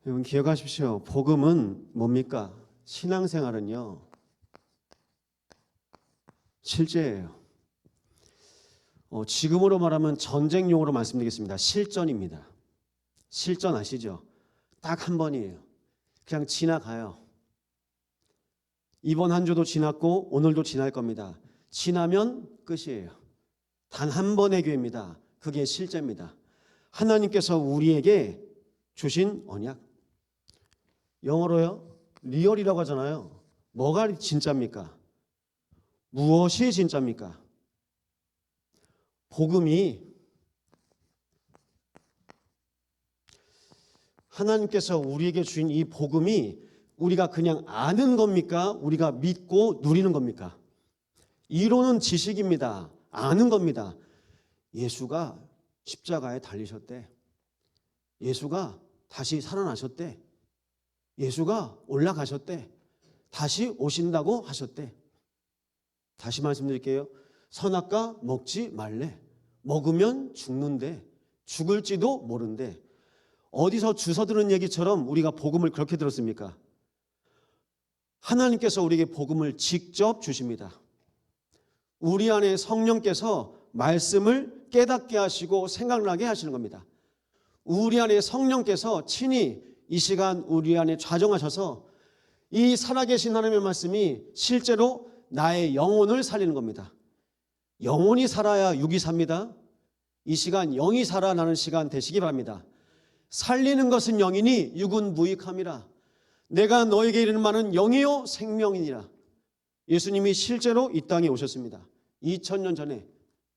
여러분 기억하십시오. 복음은 뭡니까? 신앙생활은요, 실제예요. 지금으로 말하면 전쟁 용어로 말씀드리겠습니다. 실전입니다. 실전 아시죠? 딱 한 번이에요. 그냥 지나가요. 이번 한 주도 지났고 오늘도 지날 겁니다. 지나면 끝이에요. 단 한 번의 기회입니다. 그게 실제입니다. 하나님께서 우리에게 주신 언약. 영어로요, 리얼이라고 하잖아요. 뭐가 진짜입니까? 무엇이 진짜입니까? 복음이, 하나님께서 우리에게 주신 이 복음이 우리가 그냥 아는 겁니까? 우리가 믿고 누리는 겁니까? 이론은 지식입니다. 아는 겁니다. 예수가 십자가에 달리셨대. 예수가 다시 살아나셨대. 예수가 올라가셨대. 다시 오신다고 하셨대. 다시 말씀드릴게요. 선악과 먹지 말래. 먹으면 죽는데, 죽을지도 모른대. 어디서 주워 들은 얘기처럼 우리가 복음을 그렇게 들었습니까? 하나님께서 우리에게 복음을 직접 주십니다. 우리 안에 성령께서 말씀을 깨닫게 하시고 생각나게 하시는 겁니다. 우리 안에 성령께서 친히 이 시간 우리 안에 좌정하셔서 이 살아계신 하나님의 말씀이 실제로 나의 영혼을 살리는 겁니다. 영혼이 살아야 육이 삽니다. 이 시간 영이 살아나는 시간 되시기 바랍니다. 살리는 것은 영이니 육은 무익함이라. 내가 너에게 이르는 말은 영이요 생명이니라. 예수님이 실제로 이 땅에 오셨습니다. 2000년 전에.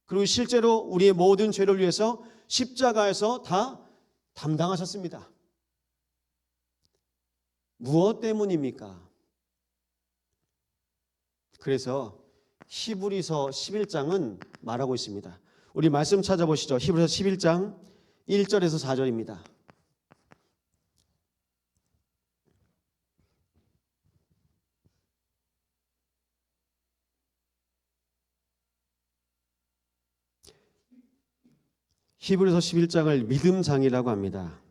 그리고 실제로 우리의 모든 죄를 위해서 십자가에서 다 담당하셨습니다. 무엇 때문입니까? 그래서 히브리서 11장은 말하고 있습니다. 우리 말씀 찾아보시죠. 히브리서 11장 1절에서 4절입니다. 히브리서 11장을 믿음장이라고 합니다.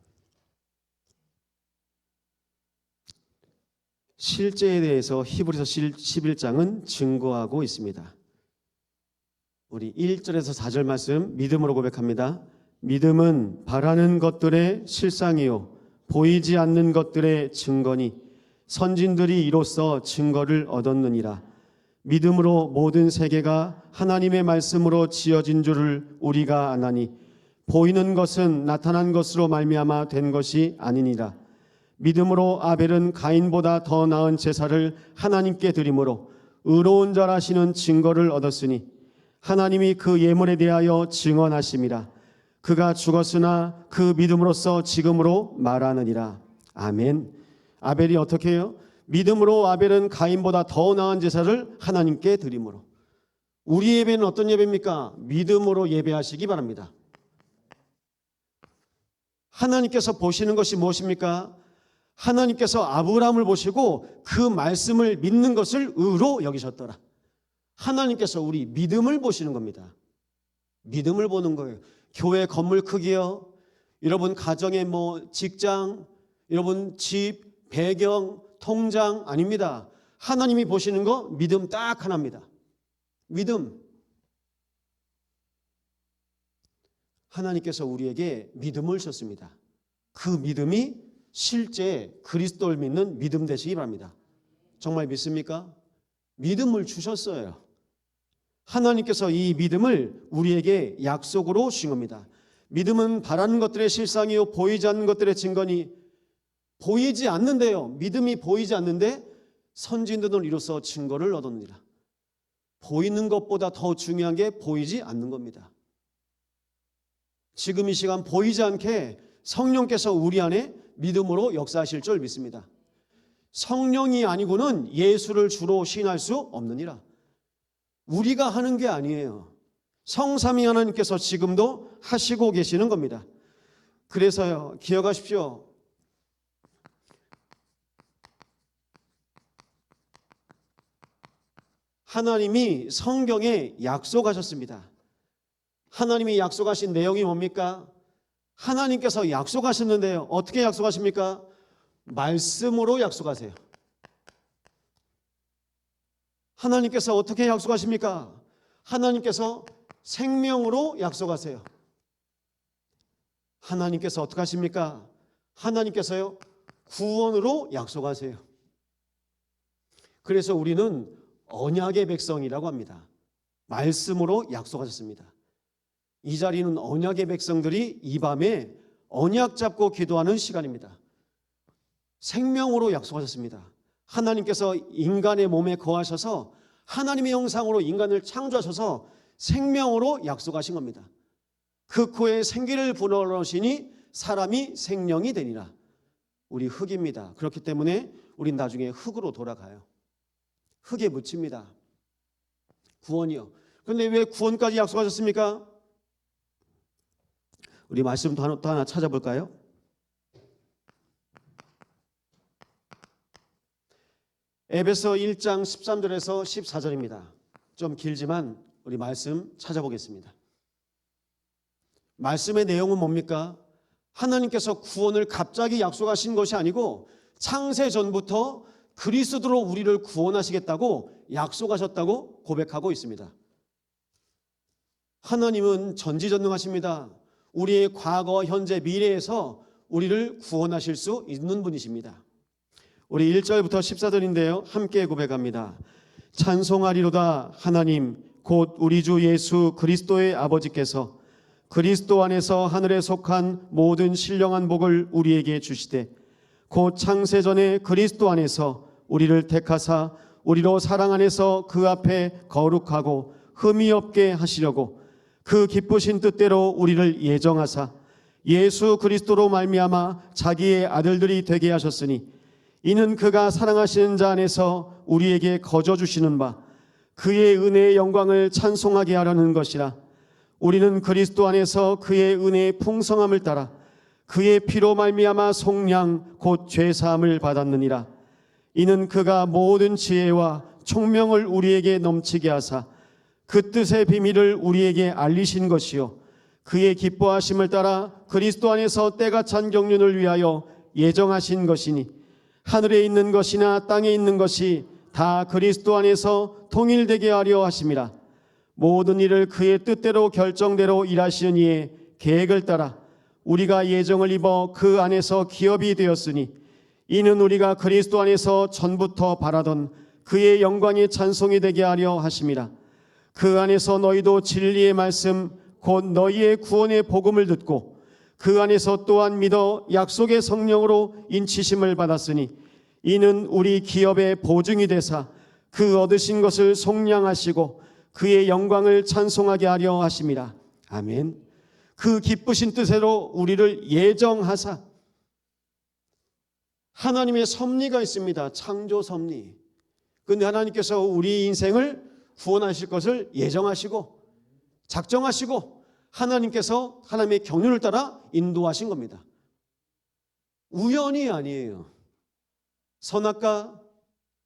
실제에 대해서 히브리서 11장은 증거하고 있습니다. 우리 1절에서 4절 말씀 믿음으로 고백합니다. 믿음은 바라는 것들의 실상이요 보이지 않는 것들의 증거니 선진들이 이로써 증거를 얻었느니라. 믿음으로 모든 세계가 하나님의 말씀으로 지어진 줄을 우리가 아나니 보이는 것은 나타난 것으로 말미암아 된 것이 아니니라. 믿음으로 아벨은 가인보다 더 나은 제사를 하나님께 드림으로 의로운 자라시는 증거를 얻었으니 하나님이 그 예물에 대하여 증언하심이라. 그가 죽었으나 그 믿음으로써 지금으로 말하느니라. 아멘. 아벨이 어떻게 해요? 믿음으로 아벨은 가인보다 더 나은 제사를 하나님께 드림으로. 우리 예배는 어떤 예배입니까? 믿음으로 예배하시기 바랍니다. 하나님께서 보시는 것이 무엇입니까? 하나님께서 아브라함을 보시고 그 말씀을 믿는 것을 의로 여기셨더라. 하나님께서 우리 믿음을 보시는 겁니다. 믿음을 보는 거예요. 교회 건물 크기요, 여러분 가정의 직장, 여러분 집, 배경, 통장 아닙니다. 하나님이 보시는 거 믿음 딱 하나입니다. 믿음. 하나님께서 우리에게 믿음을 주셨습니다. 그 믿음이 실제 그리스도를 믿는 믿음 되시기 바랍니다. 정말 믿습니까? 믿음을 주셨어요. 하나님께서 이 믿음을 우리에게 약속으로 주신 겁니다. 믿음은 바라는 것들의 실상이요 보이지 않는 것들의 증거니. 보이지 않는데요, 믿음이 보이지 않는데 선진들은 이로써 증거를 얻었느니라. 보이는 것보다 더 중요한 게 보이지 않는 겁니다. 지금 이 시간 보이지 않게 성령께서 우리 안에 믿음으로 역사하실 줄 믿습니다. 성령이 아니고는 예수를 주로 시인할 수 없느니라. 우리가 하는 게 아니에요. 성삼위 하나님께서 지금도 하시고 계시는 겁니다. 그래서요, 기억하십시오. 하나님이 성경에 약속하셨습니다. 하나님이 약속하신 내용이 뭡니까? 하나님께서 약속하셨는데요, 어떻게 약속하십니까? 말씀으로 약속하세요. 하나님께서 어떻게 약속하십니까? 하나님께서 생명으로 약속하세요. 하나님께서 어떻게 하십니까? 하나님께서요, 구원으로 약속하세요. 그래서 우리는 언약의 백성이라고 합니다. 말씀으로 약속하셨습니다. 이 자리는 언약의 백성들이 이 밤에 언약 잡고 기도하는 시간입니다. 생명으로 약속하셨습니다. 하나님께서 인간의 몸에 거하셔서 하나님의 형상으로 인간을 창조하셔서 생명으로 약속하신 겁니다. 그 코에 생기를 불어넣으시니 사람이 생명이 되니라. 우리 흙입니다. 그렇기 때문에 우린 나중에 흙으로 돌아가요. 흙에 묻힙니다. 구원이요. 그런데 왜 구원까지 약속하셨습니까? 우리 말씀 또 하나 찾아볼까요? 에베소 1장 13절에서 14절입니다. 좀 길지만 우리 말씀 찾아보겠습니다. 말씀의 내용은 뭡니까? 하나님께서 구원을 갑자기 약속하신 것이 아니고 창세 전부터 그리스도로 우리를 구원하시겠다고 약속하셨다고 고백하고 있습니다. 하나님은 전지전능하십니다. 우리의 과거, 현재, 미래에서 우리를 구원하실 수 있는 분이십니다. 우리 1절부터 14절인데요. 함께 고백합니다. 찬송하리로다 하나님 곧 우리 주 예수 그리스도의 아버지께서 그리스도 안에서 하늘에 속한 모든 신령한 복을 우리에게 주시되 곧 창세전에 그리스도 안에서 우리를 택하사 우리로 사랑 안에서 그 앞에 거룩하고 흠이 없게 하시려고 그 기쁘신 뜻대로 우리를 예정하사 예수 그리스도로 말미암아 자기의 아들들이 되게 하셨으니 이는 그가 사랑하시는 자 안에서 우리에게 거저 주시는 바 그의 은혜의 영광을 찬송하게 하려는 것이라. 우리는 그리스도 안에서 그의 은혜의 풍성함을 따라 그의 피로 말미암아 속량 곧 죄사함을 받았느니라. 이는 그가 모든 지혜와 총명을 우리에게 넘치게 하사 그 뜻의 비밀을 우리에게 알리신 것이요 그의 기뻐하심을 따라 그리스도 안에서 때가 찬 경륜을 위하여 예정하신 것이니 하늘에 있는 것이나 땅에 있는 것이 다 그리스도 안에서 통일되게 하려 하심이라. 모든 일을 그의 뜻대로 결정대로 일하시는 이의 계획을 따라 우리가 예정을 입어 그 안에서 기업이 되었으니 이는 우리가 그리스도 안에서 전부터 바라던 그의 영광의 찬송이 되게 하려 하심이라. 그 안에서 너희도 진리의 말씀 곧 너희의 구원의 복음을 듣고 그 안에서 또한 믿어 약속의 성령으로 인치심을 받았으니 이는 우리 기업의 보증이 되사 그 얻으신 것을 속량하시고 그의 영광을 찬송하게 하려 하심이라. 아멘. 그 기쁘신 뜻대로 우리를 예정하사 하나님의 섭리가 있습니다. 창조 섭리. 그런데 하나님께서 우리 인생을 구원하실 것을 예정하시고 작정하시고 하나님께서 하나님의 경륜을 따라 인도하신 겁니다. 우연이 아니에요. 선악과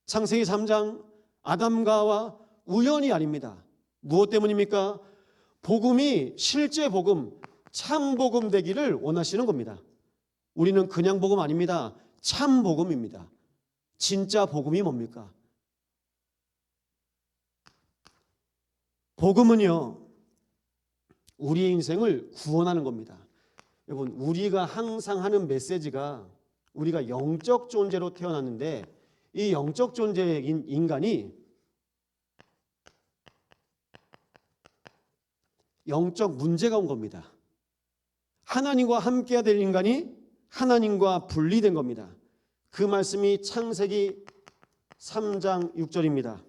창세기 3장 아담과와 우연이 아닙니다. 무엇 때문입니까? 복음이 실제 복음, 참 복음 되기를 원하시는 겁니다. 우리는 그냥 복음 아닙니다. 참 복음입니다. 진짜 복음이 뭡니까? 복음은요, 우리의 인생을 구원하는 겁니다. 여러분, 우리가 항상 하는 메시지가 우리가 영적 존재로 태어났는데 이 영적 존재인 인간이 영적 문제가 온 겁니다. 하나님과 함께해야 될 인간이 하나님과 분리된 겁니다. 그 말씀이 창세기 3장 6절입니다.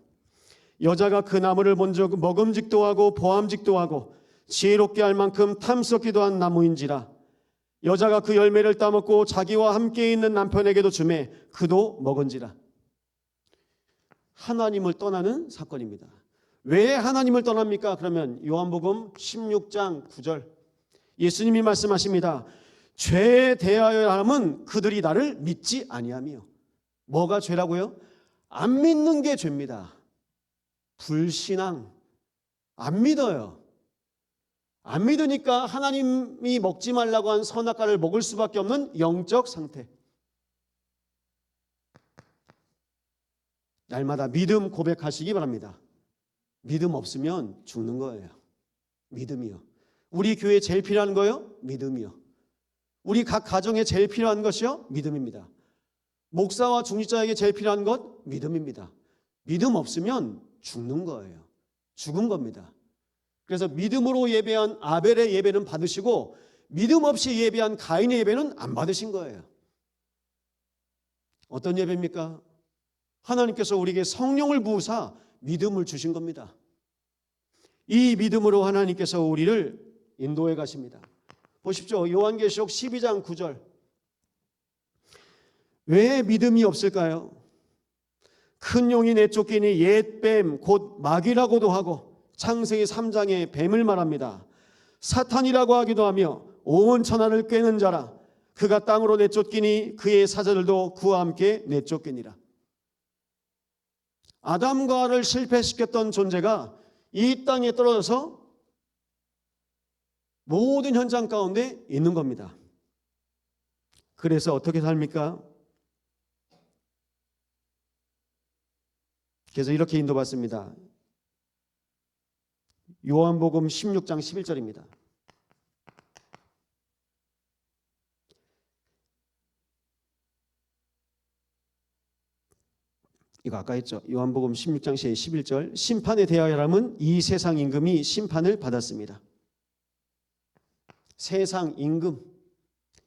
여자가 그 나무를 먼저 먹음직도 하고 보암직도 하고 지혜롭게 할 만큼 탐스럽기도 한 나무인지라. 여자가 그 열매를 따먹고 자기와 함께 있는 남편에게도 주매 그도 먹은지라. 하나님을 떠나는 사건입니다. 왜 하나님을 떠납니까? 그러면 요한복음 16장 9절 예수님이 말씀하십니다. 죄에 대하여 하면 그들이 나를 믿지 아니하며. 뭐가 죄라고요? 안 믿는 게 죄입니다. 불신앙. 안 믿어요. 안 믿으니까 하나님이 먹지 말라고 한 선악과를 먹을 수밖에 없는 영적 상태. 날마다 믿음 고백하시기 바랍니다. 믿음 없으면 죽는 거예요. 믿음이요. 우리 교회에 제일 필요한 거요? 믿음이요. 우리 각 가정에 제일 필요한 것이요? 믿음입니다. 목사와 중직자에게 제일 필요한 것? 믿음입니다. 믿음 없으면 죽는 거예요. 죽은 겁니다. 그래서 믿음으로 예배한 아벨의 예배는 받으시고 믿음 없이 예배한 가인의 예배는 안 받으신 거예요. 어떤 예배입니까? 하나님께서 우리에게 성령을 부으사 믿음을 주신 겁니다. 이 믿음으로 하나님께서 우리를 인도해 가십니다. 보십시오. 요한계시록 12장 9절. 왜 믿음이 없을까요? 큰 용이 내쫓기니 옛 뱀 곧 마귀라고도 하고, 창세기 3장에 뱀을 말합니다. 사탄이라고 하기도 하며 온 천하를 꿰는 자라. 그가 땅으로 내쫓기니 그의 사자들도 그와 함께 내쫓기니라. 아담과 하와를 실패시켰던 존재가 이 땅에 떨어져서 모든 현장 가운데 있는 겁니다. 그래서 어떻게 삽니까? 그래서 이렇게 인도받습니다. 요한복음 16장 11절입니다. 이거 아까 했죠. 요한복음 16장 11절. 심판에 대하여라면 이 세상 임금이 심판을 받았습니다. 세상 임금,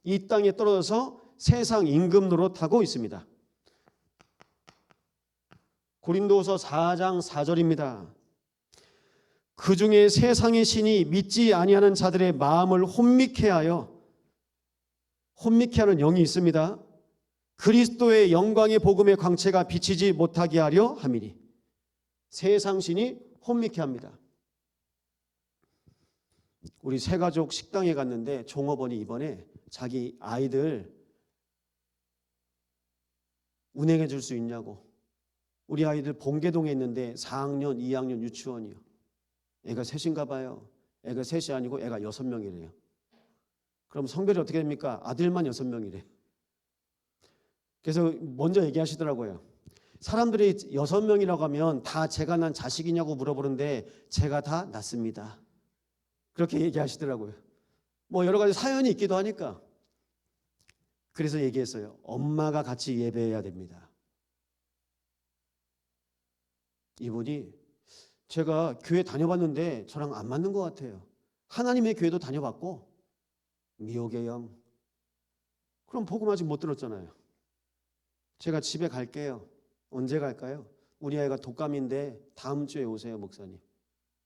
이 땅에 떨어져서 세상 임금 노릇하고 있습니다. 고린도후서 4장 4절입니다. 그 중에 세상의 신이 믿지 아니하는 자들의 마음을 혼미케 하여, 혼미케 하는 영이 있습니다. 그리스도의 영광의 복음의 광채가 비치지 못하게 하려 함이니. 세상 신이 혼미케 합니다. 우리 새가족 식당에 갔는데 종업원이 이번에 자기 아이들 운행해 줄 수 있냐고. 우리 아이들 봉계동에 있는데 4학년, 2학년 유치원이요. 애가 셋인가 봐요. 애가 셋이 아니고 애가 6명이래요. 그럼 성별이 어떻게 됩니까? 아들만 6명이래. 그래서 먼저 얘기하시더라고요. 사람들이 6명이라고 하면 다 제가 난 자식이냐고 물어보는데 제가 다 낳습니다. 그렇게 얘기하시더라고요. 뭐 여러 가지 사연이 있기도 하니까. 그래서 얘기했어요. 엄마가 같이 예배해야 됩니다. 이분이 제가 교회 다녀봤는데 저랑 안 맞는 것 같아요. 하나님의 교회도 다녀봤고 미혹의 영. 그럼 복음 아직 못 들었잖아요. 제가 집에 갈게요. 언제 갈까요? 우리 아이가 독감인데 다음 주에 오세요, 목사님.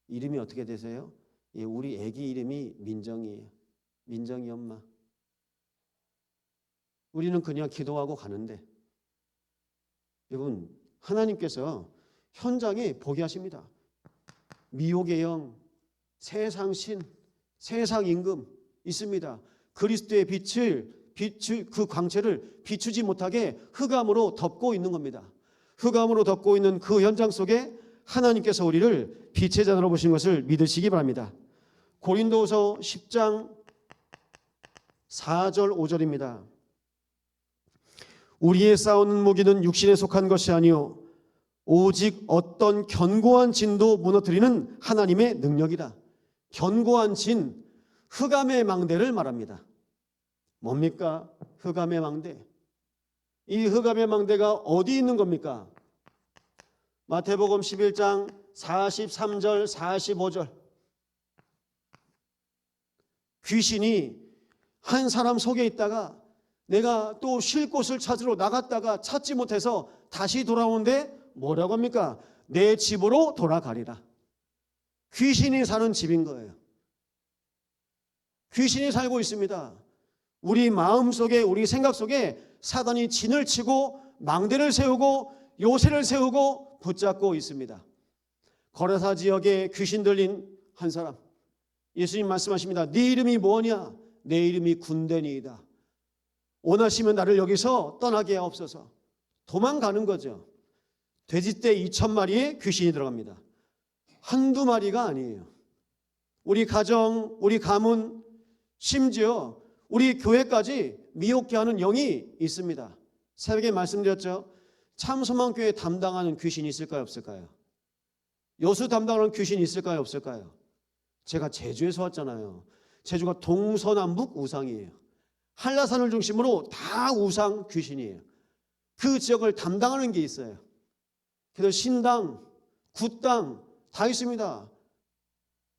이름이 어떻게 되세요? 예, 우리 아기 이름이 민정이에요. 민정이 엄마. 우리는 그냥 기도하고 가는데, 여러분, 하나님께서 현장에 보게 하십니다. 미혹의 영, 세상 신, 세상 임금 있습니다. 그리스도의 빛을 그 광채를 비추지 못하게 흑암으로 덮고 있는 겁니다. 흑암으로 덮고 있는 그 현장 속에 하나님께서 우리를 빛의 잔으로 보신 것을 믿으시기 바랍니다. 고린도후서 10장 4절 5절입니다. 우리의 싸우는 무기는 육신에 속한 것이 아니요 오직 어떤 견고한 진도 무너뜨리는 하나님의 능력이다. 견고한 진, 흑암의 망대를 말합니다. 뭡니까? 흑암의 망대. 이 흑암의 망대가 어디 있는 겁니까? 마태복음 11장 43절 45절. 귀신이 한 사람 속에 있다가 내가 또 쉴 곳을 찾으러 나갔다가 찾지 못해서 다시 돌아오는데 뭐라고 합니까? 내 집으로 돌아가리라. 귀신이 사는 집인 거예요. 귀신이 살고 있습니다. 우리 마음속에, 우리 생각 속에 사단이 진을 치고 망대를 세우고 요새를 세우고 붙잡고 있습니다. 거라사 지역에 귀신 들린 한 사람, 예수님 말씀하십니다. 네 이름이 뭐냐? 내 이름이 군대니이다. 원하시면 나를 여기서 떠나게 하옵소서. 도망가는 거죠. 돼지떼 2,000마리에 귀신이 들어갑니다. 한두 마리가 아니에요. 우리 가정, 우리 가문, 심지어 우리 교회까지 미혹게 하는 영이 있습니다. 새벽에 말씀드렸죠. 참소망교회 담당하는 귀신이 있을까요, 없을까요? 여수 담당하는 귀신이 있을까요, 없을까요? 제가 제주에서 왔잖아요. 제주가 동서남북 우상이에요. 한라산을 중심으로 다 우상 귀신이에요. 그 지역을 담당하는 게 있어요. 그래서 신당, 굿당 다 있습니다.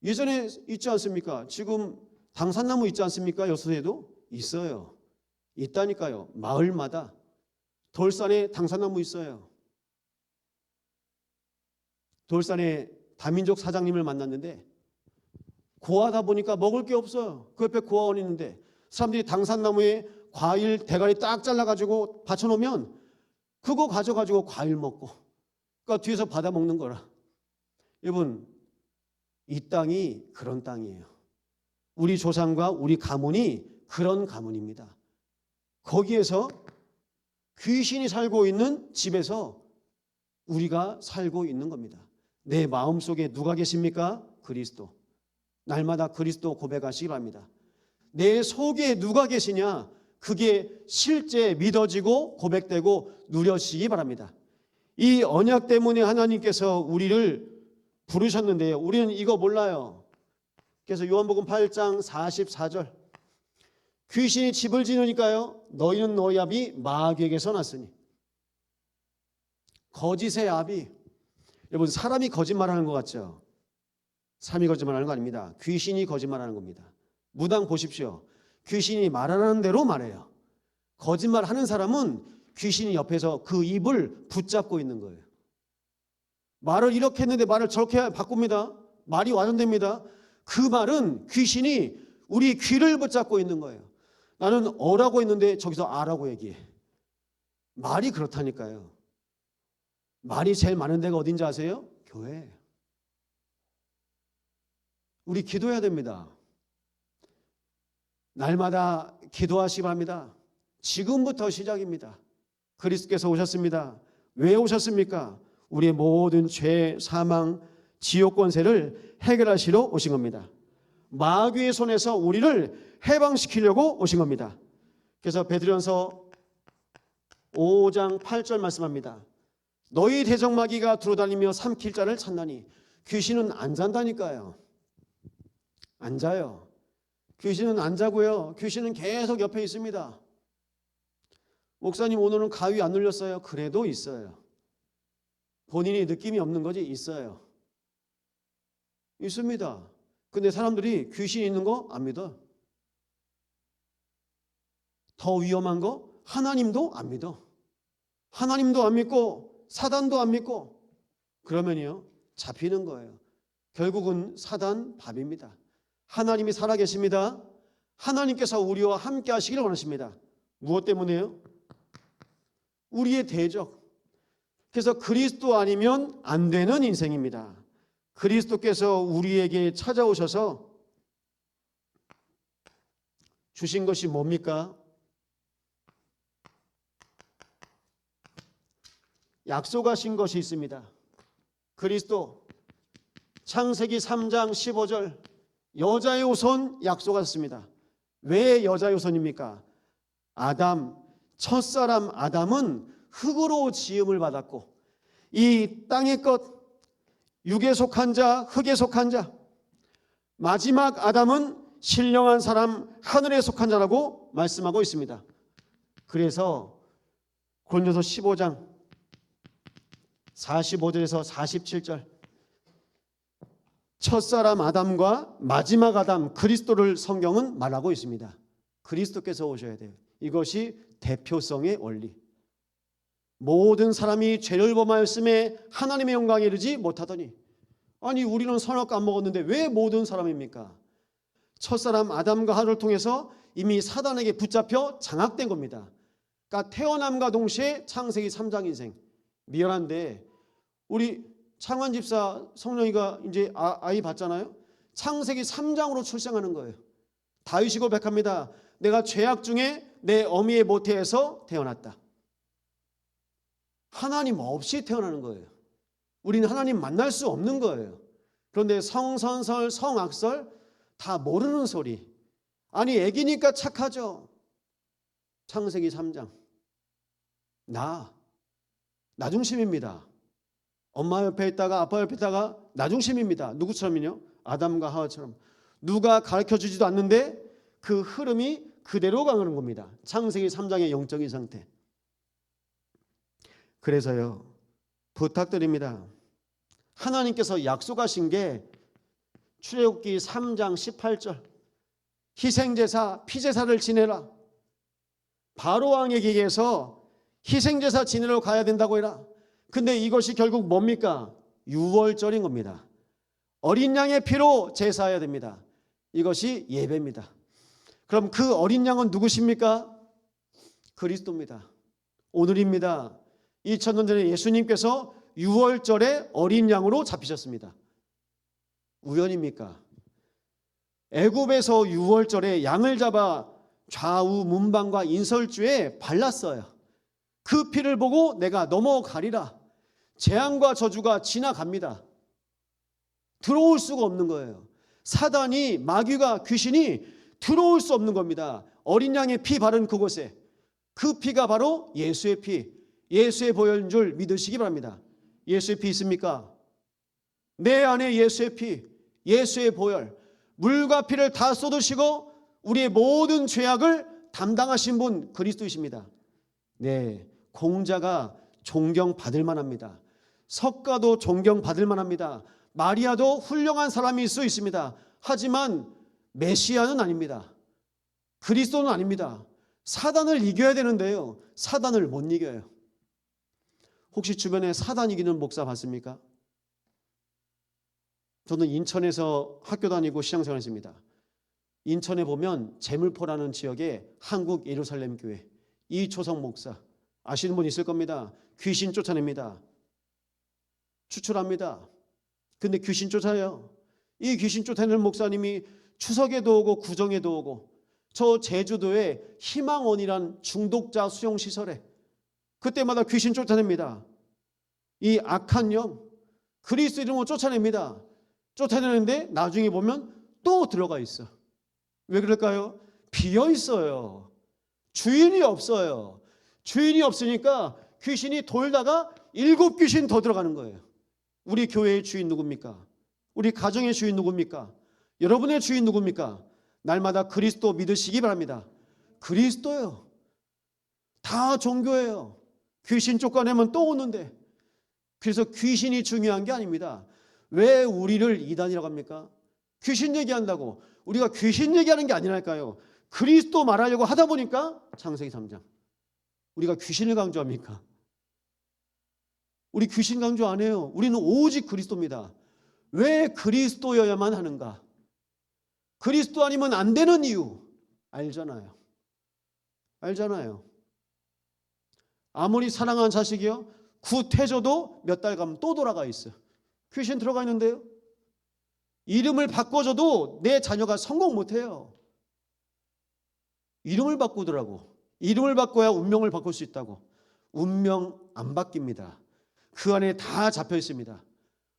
예전에 있지 않습니까? 지금 당산나무 있지 않습니까? 여수에도 있어요. 있다니까요. 마을마다 돌산에 당산나무 있어요. 돌산에 다민족 사장님을 만났는데 고아다 보니까 먹을 게 없어요. 그 옆에 고아원 있는데 사람들이 당산나무에 과일 대가리 딱 잘라가지고 받쳐놓으면 그거 가져가지고 과일 먹고 그러니까 뒤에서 받아 먹는 거라. 여러분, 이 땅이 그런 땅이에요. 우리 조상과 우리 가문이 그런 가문입니다. 거기에서 귀신이 살고 있는 집에서 우리가 살고 있는 겁니다. 내 마음속에 누가 계십니까? 그리스도. 날마다 그리스도 고백하시기 바랍니다. 내 속에 누가 계시냐? 그게 실제 믿어지고 고백되고 누려지기 바랍니다. 이 언약 때문에 하나님께서 우리를 부르셨는데요. 우리는 이거 몰라요. 그래서 요한복음 8장 44절 귀신이 집을 지으니까요. 너희는 너희 아비 마귀에게서 났으니. 거짓의 아비. 여러분, 사람이 거짓말하는 것 같죠? 사람이 거짓말하는 거 아닙니다. 귀신이 거짓말하는 겁니다. 무당 보십시오. 귀신이 말하는 대로 말해요. 거짓말하는 사람은 귀신이 옆에서 그 입을 붙잡고 있는 거예요. 말을 이렇게 했는데 말을 저렇게 바꿉니다. 말이 와전됩니다. 그 말은 귀신이 우리 귀를 붙잡고 있는 거예요. 나는 어라고 했는데 저기서 아라고 얘기해. 말이 그렇다니까요. 말이 제일 많은 데가 어딘지 아세요? 교회. 우리 기도해야 됩니다. 날마다 기도하시기 바랍니다. 지금부터 시작입니다. 그리스도께서 오셨습니다. 왜 오셨습니까? 우리의 모든 죄, 사망, 지옥 권세를 해결하시러 오신 겁니다. 마귀의 손에서 우리를 해방시키려고 오신 겁니다. 그래서 베드로전서 5장 8절 말씀합니다. 너희 대적마귀가 두루다니며 삼킬 자를 찾나니. 귀신은 안 잔다니까요. 안 자요. 귀신은 안 자고요. 귀신은 계속 옆에 있습니다. 목사님 오늘은 가위 안 눌렸어요. 그래도 있어요. 본인이 느낌이 없는 거지 있어요. 있습니다. 근데 사람들이 귀신이 있는 거 안 믿어. 더 위험한 거 하나님도 안 믿어. 하나님도 안 믿고 사단도 안 믿고 그러면요 잡히는 거예요. 결국은 사단 밥입니다. 하나님이 살아계십니다. 하나님께서 우리와 함께 하시기를 원하십니다. 무엇 때문에요? 우리의 대적. 그래서 그리스도 아니면 안 되는 인생입니다. 그리스도께서 우리에게 찾아오셔서 주신 것이 뭡니까? 약속하신 것이 있습니다. 그리스도 창세기 3장 15절 여자의 후손 약속하셨습니다. 왜 여자의 후손입니까? 아담, 첫사람 아담은 흙으로 지음을 받았고 이 땅의 것, 육에 속한 자, 흙에 속한 자, 마지막 아담은 신령한 사람, 하늘에 속한 자라고 말씀하고 있습니다. 그래서 고린도서 15장 45절에서 47절 첫사람 아담과 마지막 아담 그리스도를 성경은 말하고 있습니다. 그리스도께서 오셔야 돼요. 이것이 대표성의 원리. 모든 사람이 죄를 범하였음에 하나님의 영광에 이르지 못하더니 아니 우리는 선악과 안 먹었는데 왜 모든 사람입니까? 첫사람 아담과 하루를 통해서 이미 사단에게 붙잡혀 장악된 겁니다. 그러니까 태어남과 동시에 창세기 3장 인생. 미안한데 우리 창환 집사 성령이가 이제 아이 봤잖아요. 창세기 3장으로 출생하는 거예요. 다윗이 고백합니다. 내가 죄악 중에 내 어미의 모태에서 태어났다. 하나님 없이 태어나는 거예요. 우리는 하나님 만날 수 없는 거예요. 그런데 성선설, 성악설 다 모르는 소리. 아니 애기니까 착하죠. 창세기 3장. 나 나중심입니다. 엄마 옆에 있다가 아빠 옆에 있다가 나중심입니다. 누구처럼요? 아담과 하와처럼. 누가 가르쳐주지도 않는데 그 흐름이 그대로 가는 겁니다. 창세기 3장의 영적인 상태. 그래서요, 부탁드립니다. 하나님께서 약속하신 게 출애굽기 3장 18절 희생제사 피제사를 지내라. 바로왕에게 의해서 희생제사 지내러 가야 된다고 해라. 근데 이것이 결국 뭡니까? 유월절인 겁니다. 어린 양의 피로 제사해야 됩니다. 이것이 예배입니다. 그럼 그 어린 양은 누구십니까? 그리스도입니다. 오늘입니다. 2000년 전에 예수님께서 유월절에 어린 양으로 잡히셨습니다. 우연입니까? 애굽에서 유월절에 양을 잡아 좌우 문방과 인설주에 발랐어요. 그 피를 보고 내가 넘어가리라. 재앙과 저주가 지나갑니다. 들어올 수가 없는 거예요. 사단이, 마귀가, 귀신이 들어올 수 없는 겁니다. 어린 양의 피 바른 그곳에. 그 피가 바로 예수의 피, 예수의 보혈인 줄 믿으시기 바랍니다. 예수의 피 있습니까? 내 안에 예수의 피, 예수의 보혈, 물과 피를 다 쏟으시고 우리의 모든 죄악을 담당하신 분 그리스도이십니다. 네, 공자가 존경받을 만합니다. 석가도 존경받을 만합니다. 마리아도 훌륭한 사람일 수 있습니다. 하지만 메시아는 아닙니다. 그리스도는 아닙니다. 사단을 이겨야 되는데요, 사단을 못 이겨요. 혹시 주변에 사단 이기는 목사 봤습니까? 저는 인천에서 학교 다니고 신앙생활 했습니다. 인천에 보면 제물포라는 지역에 한국 예루살렘 교회 이초성 목사 아시는 분 있을 겁니다. 귀신 쫓아냅니다. 추출합니다. 근데 귀신 쫓아요. 이 귀신 쫓아내는 목사님이 추석에도 오고 구정에도 오고 저 제주도에 희망원이란 중독자 수용시설에 그때마다 귀신 쫓아냅니다. 이 악한 영 그리스도 이름으로 쫓아냅니다. 쫓아내는데 나중에 보면 또 들어가 있어. 왜 그럴까요? 비어 있어요. 주인이 없어요. 주인이 없으니까 귀신이 돌다가 7 귀신 더 들어가는 거예요. 우리 교회의 주인 누굽니까? 우리 가정의 주인 누굽니까? 여러분의 주인 누굽니까? 날마다 그리스도 믿으시기 바랍니다. 그리스도요. 다 종교예요. 귀신 쫓아내면 또 오는데. 그래서 귀신이 중요한 게 아닙니다. 왜 우리를 이단이라고 합니까? 귀신 얘기한다고. 우리가 귀신 얘기하는 게 아니랄까요? 그리스도 말하려고 하다 보니까 창세기 3장. 우리가 귀신을 강조합니까? 우리 귀신 강조 안 해요. 우리는 오직 그리스도입니다. 왜 그리스도여야만 하는가? 그리스도 아니면 안 되는 이유 알잖아요. 알잖아요. 아무리 사랑하는 자식이요, 구태줘도 몇 달 가면 또 돌아가 있어요. 귀신 들어가 있는데요. 이름을 바꿔줘도 내 자녀가 성공 못해요. 이름을 바꾸더라고. 이름을 바꿔야 운명을 바꿀 수 있다고. 운명 안 바뀝니다. 그 안에 다 잡혀 있습니다.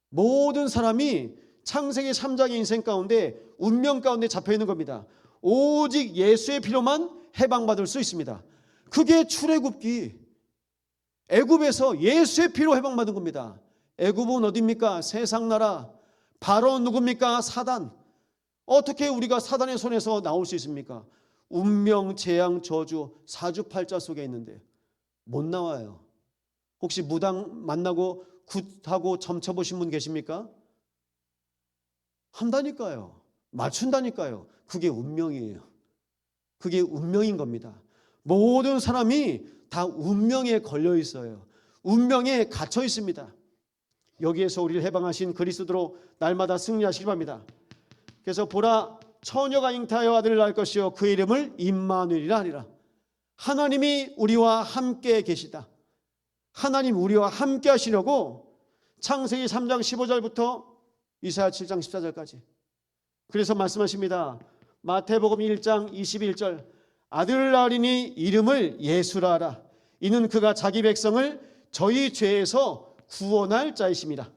모든 사람이 창세기 3장의 인생 가운데 운명 가운데 잡혀 있는 겁니다. 오직 예수의 피로만 해방받을 수 있습니다. 그게 출애굽기. 애굽에서 예수의 피로 해방받은 겁니다. 애굽은 어디입니까? 세상 나라. 바로 누굽니까? 사단. 어떻게 우리가 사단의 손에서 나올 수 있습니까? 운명, 재앙, 저주, 사주팔자 속에 있는데 못 나와요. 혹시 무당 만나고 굿하고 점쳐보신 분 계십니까? 한다니까요. 맞춘다니까요. 그게 운명이에요. 그게 운명인 겁니다. 모든 사람이 다 운명에 걸려 있어요. 운명에 갇혀 있습니다. 여기에서 우리를 해방하신 그리스도로 날마다 승리하시기 바랍니다. 그래서 보라, 처녀가 잉태하여 아들을 낳을 것이요 그 이름을 임마누엘이라 하리라. 하나님이 우리와 함께 계시다. 하나님 우리와 함께 하시려고 창세기 3장 15절부터 이사야 7장 14절까지. 그래서 말씀하십니다. 마태복음 1장 21절 아들을 낳으리니 이름을 예수라 하라. 이는 그가 자기 백성을 저희 죄에서 구원할 자이심이라.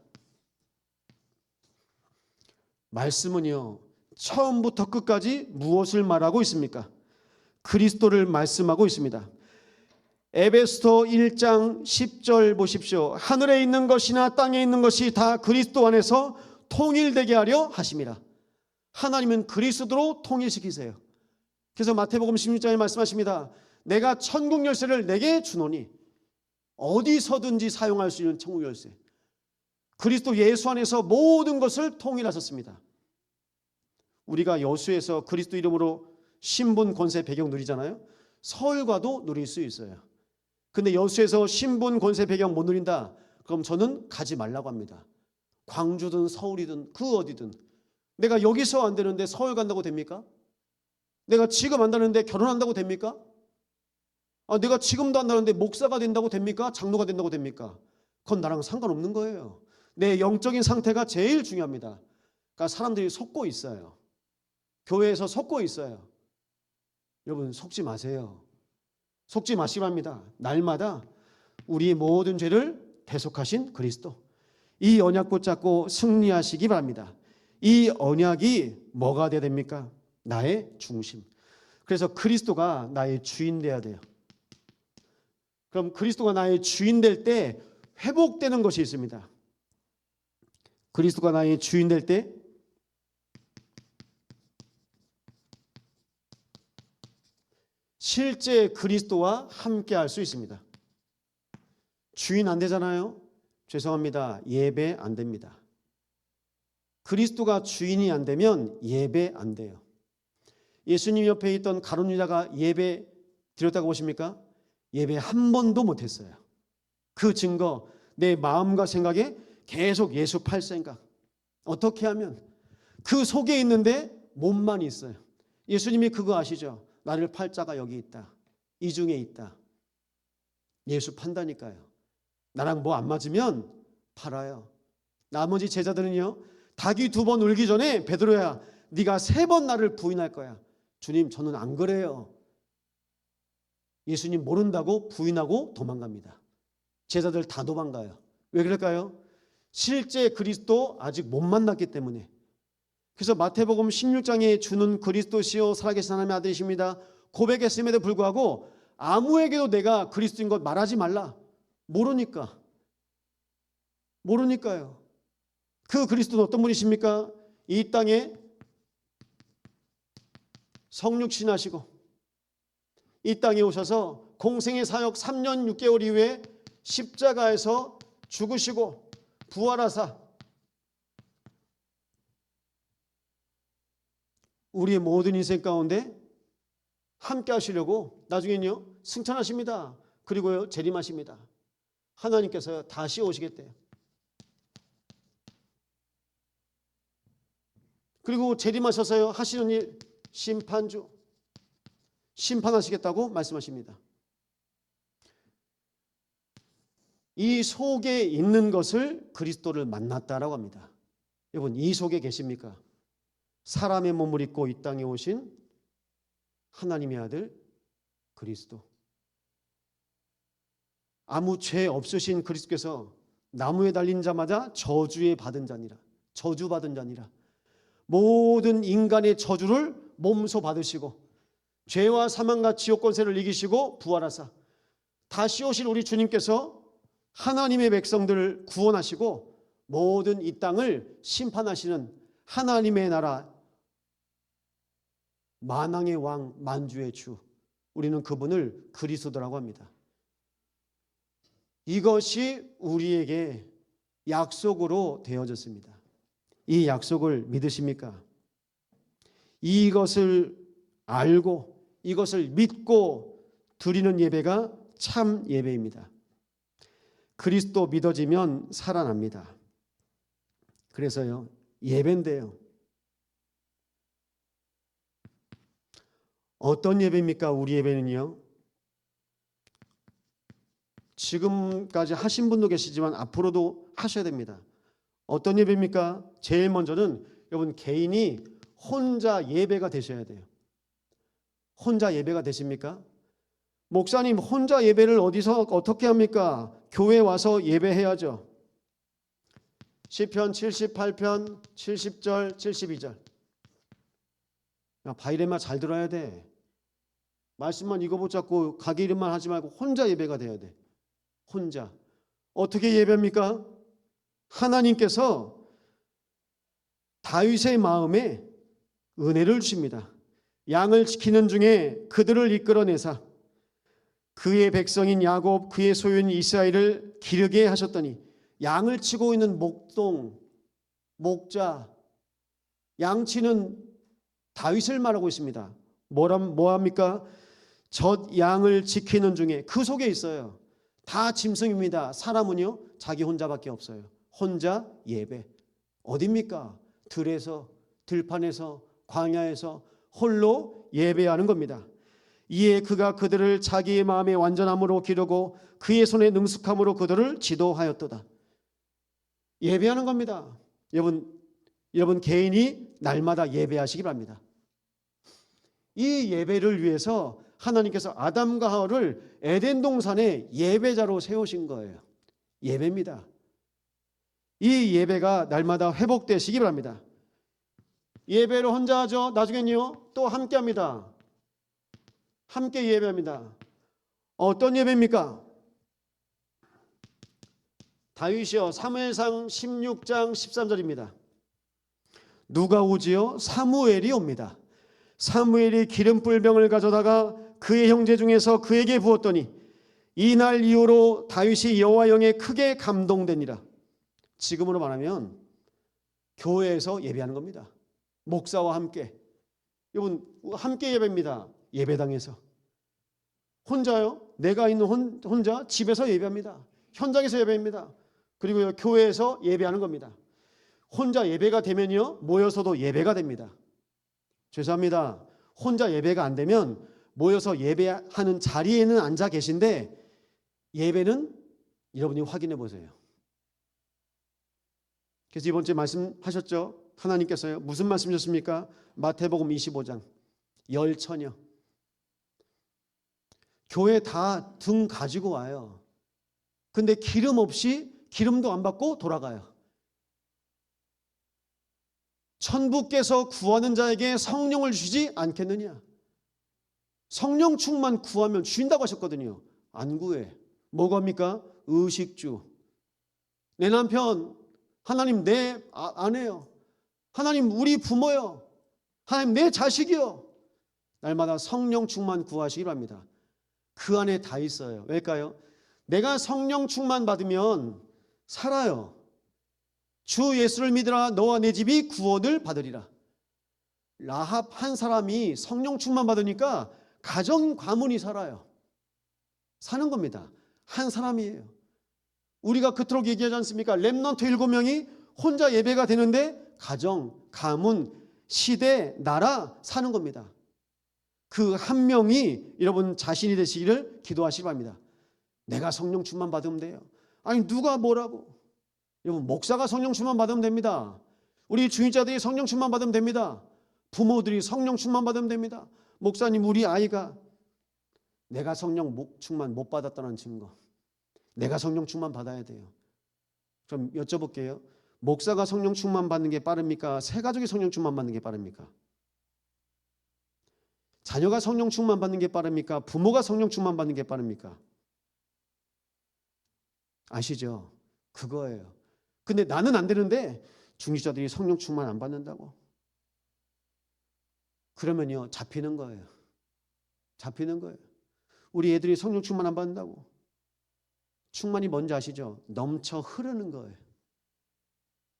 말씀은요, 처음부터 끝까지 무엇을 말하고 있습니까? 그리스도를 말씀하고 있습니다. 에베소서 1장 10절 보십시오. 하늘에 있는 것이나 땅에 있는 것이 다 그리스도 안에서 통일되게 하려 하심이라. 하나님은 그리스도로 통일시키세요. 그래서 마태복음 16장에 말씀하십니다. 내가 천국 열쇠를 내게 주노니 어디서든지 사용할 수 있는 천국 열쇠. 그리스도 예수 안에서 모든 것을 통일하셨습니다. 우리가 여수에서 그리스도 이름으로 신분 권세 배경 누리잖아요. 서울과도 누릴 수 있어요. 근데 여수에서 신분 권세 배경 못 누린다? 그럼 저는 가지 말라고 합니다. 광주든 서울이든 그 어디든. 내가 여기서 안 되는데 서울 간다고 됩니까? 내가 지금 안다는데 결혼한다고 됩니까? 내가 지금도 안다는데 목사가 된다고 됩니까? 장로가 된다고 됩니까? 그건 나랑 상관없는 거예요. 내 영적인 상태가 제일 중요합니다. 그러니까 사람들이 속고 있어요. 교회에서 속고 있어요. 여러분 속지 마세요. 속지 마시기 바랍니다. 날마다 우리 모든 죄를 대속하신 그리스도, 이 언약 붙잡고 승리하시기 바랍니다. 이 언약이 뭐가 돼야 됩니까? 나의 중심. 그래서 그리스도가 나의 주인 돼야 돼요. 그럼 그리스도가 나의 주인 될 때 회복되는 것이 있습니다. 그리스도가 나의 주인 될 때 실제 그리스도와 함께 할 수 있습니다. 주인 안 되잖아요. 죄송합니다. 예배 안 됩니다. 그리스도가 주인이 안 되면 예배 안 돼요. 예수님 옆에 있던 가룟 유다가 예배 드렸다고 보십니까? 예배 한 번도 못했어요. 그 증거, 내 마음과 생각에 계속 예수 팔 생각. 어떻게 하면? 그 속에 있는데 몸만 있어요. 예수님이 그거 아시죠? 나를 팔 자가 여기 있다. 이 중에 있다. 예수 판다니까요. 나랑 뭐 안 맞으면 팔아요. 나머지 제자들은요, 닭이 2번 울기 전에 베드로야, 네가 3번 나를 부인할 거야. 주님, 저는 안 그래요. 예수님 모른다고 부인하고 도망갑니다. 제자들 다 도망가요. 왜 그럴까요? 실제 그리스도 아직 못 만났기 때문에. 그래서 마태복음 16장에 주는 그리스도시요 살아계신 하나님의 아들이십니다 고백했음에도 불구하고 아무에게도 내가 그리스도인 것 말하지 말라. 모르니까요. 그 그리스도는 어떤 분이십니까? 이 땅에 성육신하시고 이 땅에 오셔서 공생의 사역 3년 6개월 이후에 십자가에서 죽으시고 부활하사 우리의 모든 인생 가운데 함께 하시려고 나중에는요 승천하십니다. 그리고요 재림하십니다. 하나님께서 다시 오시겠대요. 그리고 재림하셔서요 하시는 일 심판주, 심판하시겠다고 말씀하십니다. 이 속에 있는 것을 그리스도를 만났다라고 합니다. 여러분 이 속에 계십니까? 사람의 몸을 입고 이 땅에 오신 하나님의 아들 그리스도. 아무 죄 없으신 그리스도께서 나무에 달린 자마다 저주받은 자니라. 모든 인간의 저주를 몸소 받으시고 죄와 사망과 지옥 권세를 이기시고 부활하사 다시 오실 우리 주님께서 하나님의 백성들을 구원하시고 모든 이 땅을 심판하시는 하나님의 나라 만왕의 왕 만주의 주, 우리는 그분을 그리스도라고 합니다. 이것이 우리에게 약속으로 되어졌습니다. 이 약속을 믿으십니까? 이것을 알고 이것을 믿고 드리는 예배가 참 예배입니다. 그리스도 믿어지면 살아납니다. 그래서요 예배인데요. 어떤 예배입니까? 우리 예배는요. 지금까지 하신 분도 계시지만 앞으로도 하셔야 됩니다. 어떤 예배입니까? 제일 먼저는 여러분 개인이 혼자 예배가 되셔야 돼요. 혼자 예배가 되십니까? 목사님 혼자 예배를 어디서 어떻게 합니까? 교회 와서 예배해야죠. 시편 78편 70절 72절. 야, 바이레마 잘 들어야 돼. 말씀만 이거 붙잡고 가게 이름만 하지 말고 혼자 예배가 돼야 돼. 혼자. 어떻게 예배합니까? 하나님께서 다윗의 마음에 은혜를 주십니다. 양을 지키는 중에 그들을 이끌어내사 그의 백성인 야곱, 그의 소유인 이스라엘을 기르게 하셨더니, 양을 치고 있는 목동, 목자, 양치는 다윗을 말하고 있습니다. 뭐합니까? 젖 양을 지키는 중에, 그 속에 있어요. 다 짐승입니다. 사람은요, 자기 혼자밖에 없어요. 혼자 예배. 어딥니까? 들에서, 들판에서, 광야에서 홀로 예배하는 겁니다. 이에 그가 그들을 자기의 마음의 완전함으로 기르고 그의 손의 능숙함으로 그들을 지도하였도다. 예배하는 겁니다. 여러분 개인이 날마다 예배하시기 바랍니다. 이 예배를 위해서 하나님께서 아담과 하와를 에덴 동산에 예배자로 세우신 거예요. 예배입니다. 이 예배가 날마다 회복되시기 바랍니다. 예배를 혼자 하죠. 나중엔요 또 함께 합니다. 함께 예배합니다. 어떤 예배입니까? 다윗이요, 사무엘상 16장 13절입니다. 누가 오지요? 사무엘이 옵니다. 사무엘이 기름불병을 가져다가 그의 형제 중에서 그에게 부었더니 이날 이후로 다윗이 여호와 영에 크게 감동되니라. 지금으로 말하면 교회에서 예배하는 겁니다. 목사와 함께. 여러분 함께 예배입니다. 예배당에서. 혼자요? 내가 있는 혼자 집에서 예배합니다. 현장에서 예배합니다. 그리고 교회에서 예배하는 겁니다. 혼자 예배가 되면요 모여서도 예배가 됩니다. 죄송합니다. 혼자 예배가 안 되면 모여서 예배하는 자리에는 앉아 계신데 예배는 여러분이 확인해 보세요. 그래서 이번 주에 말씀하셨죠? 하나님께서요. 무슨 말씀이셨습니까? 마태복음 25장. 열처녀. 교회 다 등 가지고 와요. 근데 기름 없이 기름도 안 받고 돌아가요. 천부께서 구하는 자에게 성령을 주지 않겠느냐? 성령 충만 구하면 주신다고 하셨거든요. 안 구해. 뭐가 합니까? 의식주. 내 남편, 하나님 내 아내요. 하나님 우리 부모요. 하나님 내 자식이요. 날마다 성령 충만 구하시기 바랍니다. 그 안에 다 있어요. 왜일까요? 내가 성령 충만 받으면 살아요. 주 예수를 믿으라 너와 내 집이 구원을 받으리라. 라합 한 사람이 성령 충만 받으니까 가정 가문이 살아요. 사는 겁니다. 한 사람이에요. 우리가 그토록 얘기하지 않습니까? 렘넌트 7명이 혼자 예배가 되는데 가정, 가문, 시대, 나라 사는 겁니다. 그 한 명이 여러분 자신이 되시기를 기도하시기 바랍니다. 내가 성령 충만 받으면 돼요. 아니 누가 뭐라고. 여러분 목사가 성령 충만 받으면 됩니다. 우리 주인자들이 성령 충만 받으면 됩니다. 부모들이 성령 충만 받으면 됩니다. 목사님 우리 아이가 내가 성령 충만 못 받았다는 증거. 내가 성령 충만 받아야 돼요. 그럼 여쭤볼게요. 목사가 성령 충만 받는 게 빠릅니까? 새 가족이 성령 충만 받는 게 빠릅니까? 자녀가 성령 충만 받는 게 빠릅니까? 부모가 성령 충만 받는 게 빠릅니까? 아시죠? 그거예요. 근데 나는 안 되는데 중직자들이 성령 충만 안 받는다고? 그러면요 잡히는 거예요. 잡히는 거예요. 우리 애들이 성령 충만 안 받는다고? 충만이 뭔지 아시죠? 넘쳐 흐르는 거예요.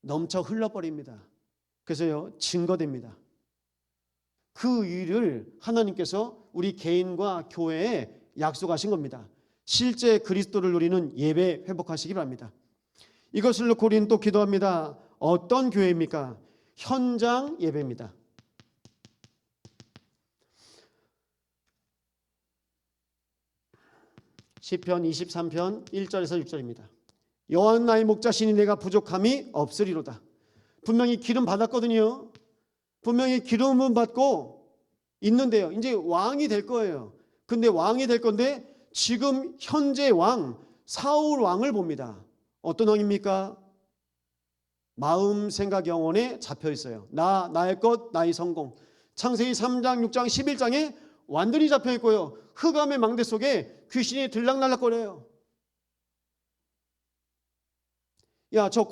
넘쳐 흘러버립니다. 그래서요 증거됩니다. 그 일을 하나님께서 우리 개인과 교회에 약속하신 겁니다. 실제 그리스도를 누리는 예배 회복하시기 바랍니다. 이것을 놓고 우리는 또 기도합니다. 어떤 교회입니까? 현장 예배입니다. 시편 23편 1절에서 6절입니다. 여호와는 나의 목자시니 내가 부족함이 없으리로다. 분명히 기름 받았거든요. 분명히 기름은 받고 있는데요. 이제 왕이 될 거예요. 근데 왕이 될 건데 지금 현재 왕 사울 왕을 봅니다. 어떤 왕입니까? 마음, 생각, 영혼에 잡혀 있어요. 나의 것, 나의 성공. 창세기 3장, 6장, 11장에 완전히 잡혀 있고요. 흑암의 망대 속에 귀신이 들락날락거려요. 야, 저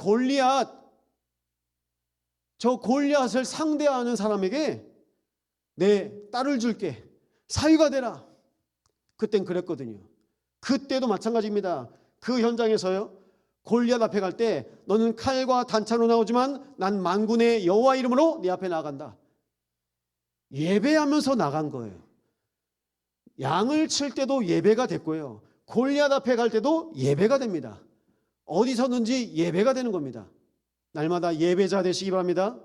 골리앗을 상대하는 사람에게 내 딸을 줄게. 사위가 되라. 그땐 그랬거든요. 그때도 마찬가지입니다. 그 현장에서요, 골리앗 앞에 갈 때 너는 칼과 단창으로 나오지만 난 만군의 여호와 이름으로 네 앞에 나간다. 예배하면서 나간 거예요. 양을 칠 때도 예배가 됐고요. 골리앗 앞에 갈 때도 예배가 됩니다. 어디서든지 예배가 되는 겁니다. 날마다 예배자 되시기 바랍니다.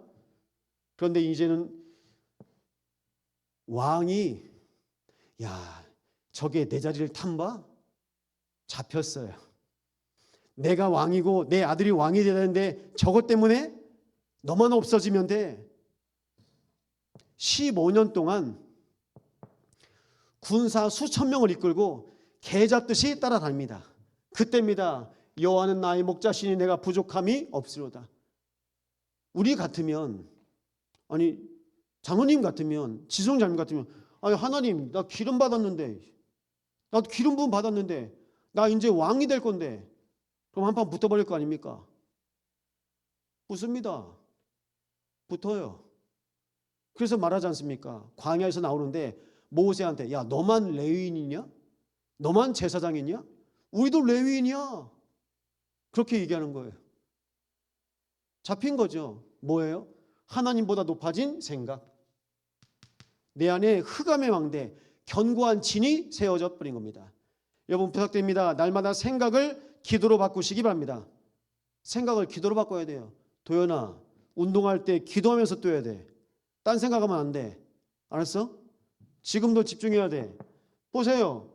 그런데 이제는 왕이 야, 저게 내 자리를 탐봐? 잡혔어요. 내가 왕이고 내 아들이 왕이 되야 되는데 저것 때문에 너만 없어지면 돼. 15년 동안 군사 수천 명을 이끌고 개 잡듯이 따라다닙니다. 그때입니다. 여호와는 나의 목자시니 내가 부족함이 없으로다. 우리 같으면, 아니 장로님 같으면, 지성장님 같으면, 아니 하나님 나 기름 받았는데, 나도 기름 부음 받았는데 나 이제 왕이 될 건데 그럼 한판 붙어버릴 거 아닙니까? 붙습니다. 붙어요. 그래서 말하지 않습니까? 광야에서 나오는데 모세한테 야 너만 레위인이냐? 너만 제사장이냐? 우리도 레위인이야. 그렇게 얘기하는 거예요. 잡힌 거죠. 뭐예요? 하나님보다 높아진 생각. 내 안에 흑암의 왕대, 견고한 진이 세워져 버린 겁니다. 여러분 부탁드립니다. 날마다 생각을 기도로 바꾸시기 바랍니다. 생각을 기도로 바꿔야 돼요. 도연아, 운동할 때 기도하면서 뛰어야 돼. 딴 생각하면 안 돼. 알았어? 지금도 집중해야 돼. 보세요.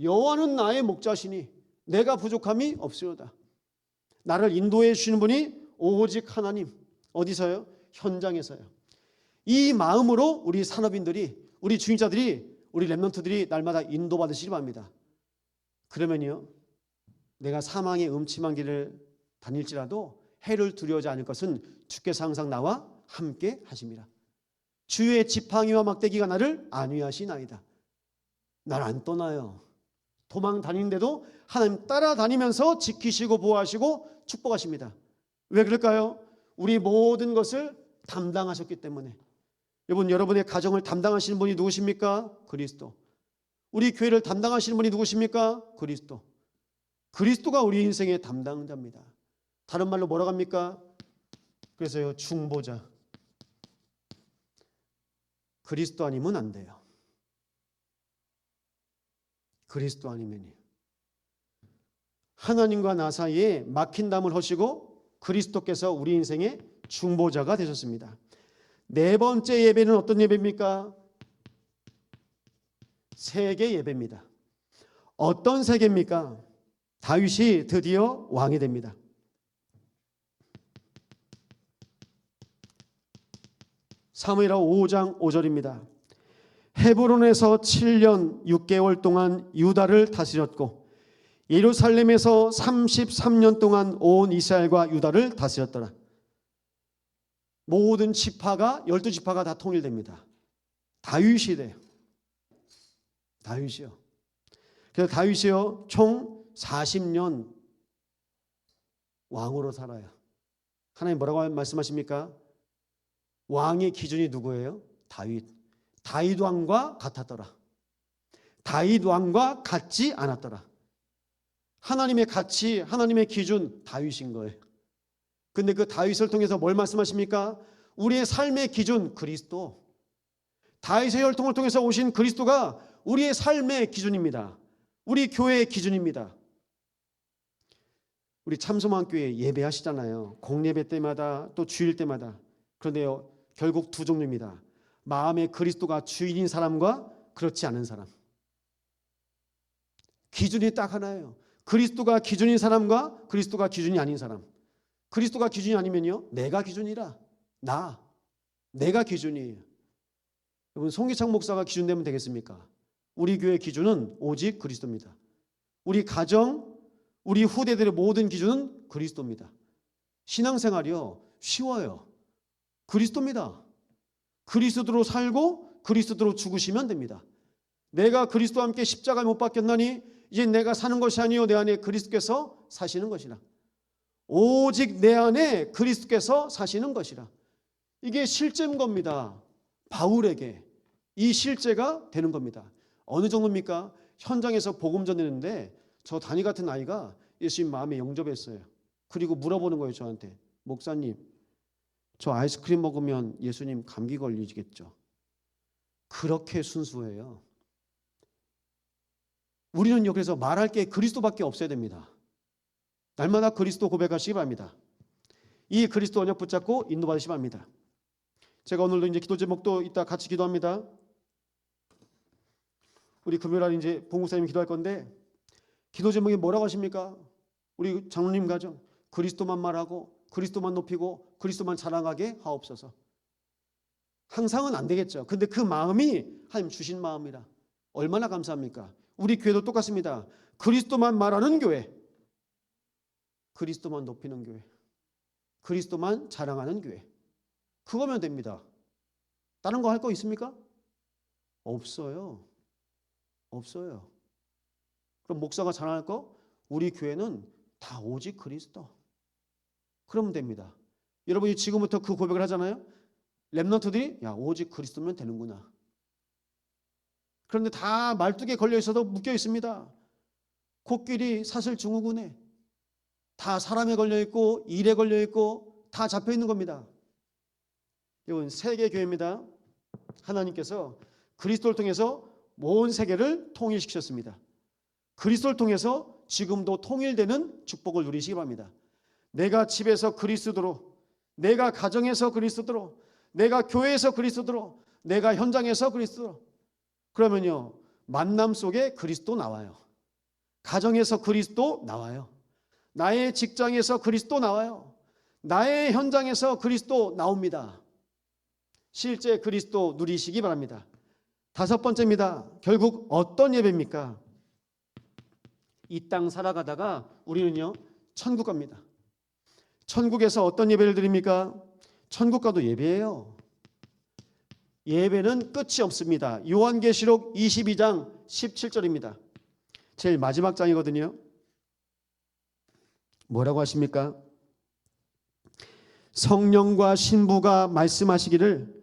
여호와는 나의 목자시니 내가 부족함이 없으로다. 나를 인도해 주시는 분이 오직 하나님. 어디서요? 현장에서요. 이 마음으로 우리 산업인들이, 우리 주인자들이, 우리 렘넌트들이 날마다 인도받으시기 바랍니다. 그러면요, 내가 사망의 음침한 길을 다닐지라도 해를 두려워하지 않을 것은 주께서 항상 나와 함께 하십니다. 주의 지팡이와 막대기가 나를 안위하시나이다. 날 안 떠나요. 도망 다니는데도 하나님 따라다니면서 지키시고 보호하시고 축복하십니다. 왜 그럴까요? 우리 모든 것을 담당하셨기 때문에. 여러분의 가정을 담당하시는 분이 누구십니까? 그리스도. 우리 교회를 담당하시는 분이 누구십니까? 그리스도. 그리스도가 우리 인생의 담당자입니다. 다른 말로 뭐라고 합니까? 그래서요, 중보자. 그리스도 아니면 안 돼요. 그리스도 아니면요. 하나님과 나 사이에 막힌 담을 허시고 그리스도께서 우리 인생의 중보자가 되셨습니다. 네 번째 예배는 어떤 예배입니까? 세계 예배입니다. 어떤 세계입니까? 다윗이 드디어 왕이 됩니다. 사무엘하 5장 5절입니다. 헤브론에서 7년 6개월 동안 유다를 다스렸고 예루살렘에서 33년 동안 온 이스라엘과 유다를 다스렸더라. 모든 지파가 12지파가 다 통일됩니다. 다윗이 돼요. 다윗이요. 그래서 다윗이요 총 40년 왕으로 살아요. 하나님 뭐라고 말씀하십니까? 왕의 기준이 누구예요? 다윗. 다윗 왕과 같았더라. 다윗 왕과 같지 않았더라. 하나님의 가치, 하나님의 기준 다윗인 거예요. 근데 그 다윗을 통해서 뭘 말씀하십니까? 우리의 삶의 기준 그리스도. 다윗의 혈통을 통해서 오신 그리스도가 우리의 삶의 기준입니다. 우리 교회의 기준입니다. 우리 참소망교회 예배하시잖아요. 공예배 때마다 또 주일 때마다. 그런데요, 결국 두 종류입니다. 마음에 그리스도가 주인인 사람과 그렇지 않은 사람. 기준이 딱 하나예요. 그리스도가 기준인 사람과 그리스도가 기준이 아닌 사람. 그리스도가 기준이 아니면요, 내가 기준이라. 내가 기준이에요. 여러분, 송기창 목사가 기준 되면 되겠습니까? 우리 교회 기준은 오직 그리스도입니다. 우리 가정, 우리 후대들의 모든 기준은 그리스도입니다. 신앙생활이요 쉬워요. 그리스도입니다. 그리스도로 살고 그리스도로 죽으시면 됩니다. 내가 그리스도와 함께 십자가에 못 박혔나니 이제 내가 사는 것이 아니요 내 안에 그리스도께서 사시는 것이라. 오직 내 안에 그리스도께서 사시는 것이라. 이게 실제인 겁니다. 바울에게 이 실제가 되는 겁니다. 어느 정도입니까? 현장에서 복음 전했는데 저 단이 같은 아이가 예수님 마음에 영접했어요. 그리고 물어보는 거예요, 저한테. 목사님, 저 아이스크림 먹으면 예수님 감기 걸리겠죠? 그렇게 순수해요. 우리는요, 그래서 말할 게 그리스도밖에 없어야 됩니다. 날마다 그리스도 고백하시기 바랍니다. 이 그리스도 언약 붙잡고 인도받으시기 바랍니다. 제가 오늘도 이제 기도 제목도 이따 같이 기도합니다. 우리 금요일날 이제 봉국사님이 기도할 건데, 기도 제목이 뭐라고 하십니까? 우리 장로님 가정, 그리스도만 말하고 그리스도만 높이고 그리스도만 자랑하게 하옵소서. 항상은 안 되겠죠. 근데 그 마음이 하나님 주신 마음이라 얼마나 감사합니까? 우리 교회도 똑같습니다. 그리스도만 말하는 교회, 그리스도만 높이는 교회, 그리스도만 자랑하는 교회, 그거면 됩니다. 다른 거 할 거 있습니까? 없어요. 없어요. 그럼 목사가 자랑할 거? 우리 교회는 다 오직 그리스도. 그러면 됩니다. 여러분이 지금부터 그 고백을 하잖아요. 렘넌트들이 야 오직 그리스도면 되는구나. 그런데 다 말뚝에 걸려 있어도 묶여 있습니다. 코끼리 사슬 증후군에 다 사람에 걸려 있고 일에 걸려 있고 다 잡혀 있는 겁니다. 이건 세계 교회입니다. 하나님께서 그리스도를 통해서 온 세계를 통일시키셨습니다. 그리스도를 통해서 지금도 통일되는 축복을 누리시기 바랍니다. 내가 집에서 그리스도로, 내가 가정에서 그리스도로, 내가 교회에서 그리스도로, 내가 현장에서 그리스도로. 그러면요, 만남 속에 그리스도 나와요. 가정에서 그리스도 나와요. 나의 직장에서 그리스도 나와요. 나의 현장에서 그리스도 나옵니다. 실제 그리스도 누리시기 바랍니다. 다섯 번째입니다. 결국 어떤 예배입니까? 이 땅 살아가다가 우리는요, 천국 갑니다. 천국에서 어떤 예배를 드립니까? 천국 가도 예배예요. 예배는 끝이 없습니다. 요한계시록 22장 17절입니다. 제일 마지막 장이거든요. 뭐라고 하십니까? 성령과 신부가 말씀하시기를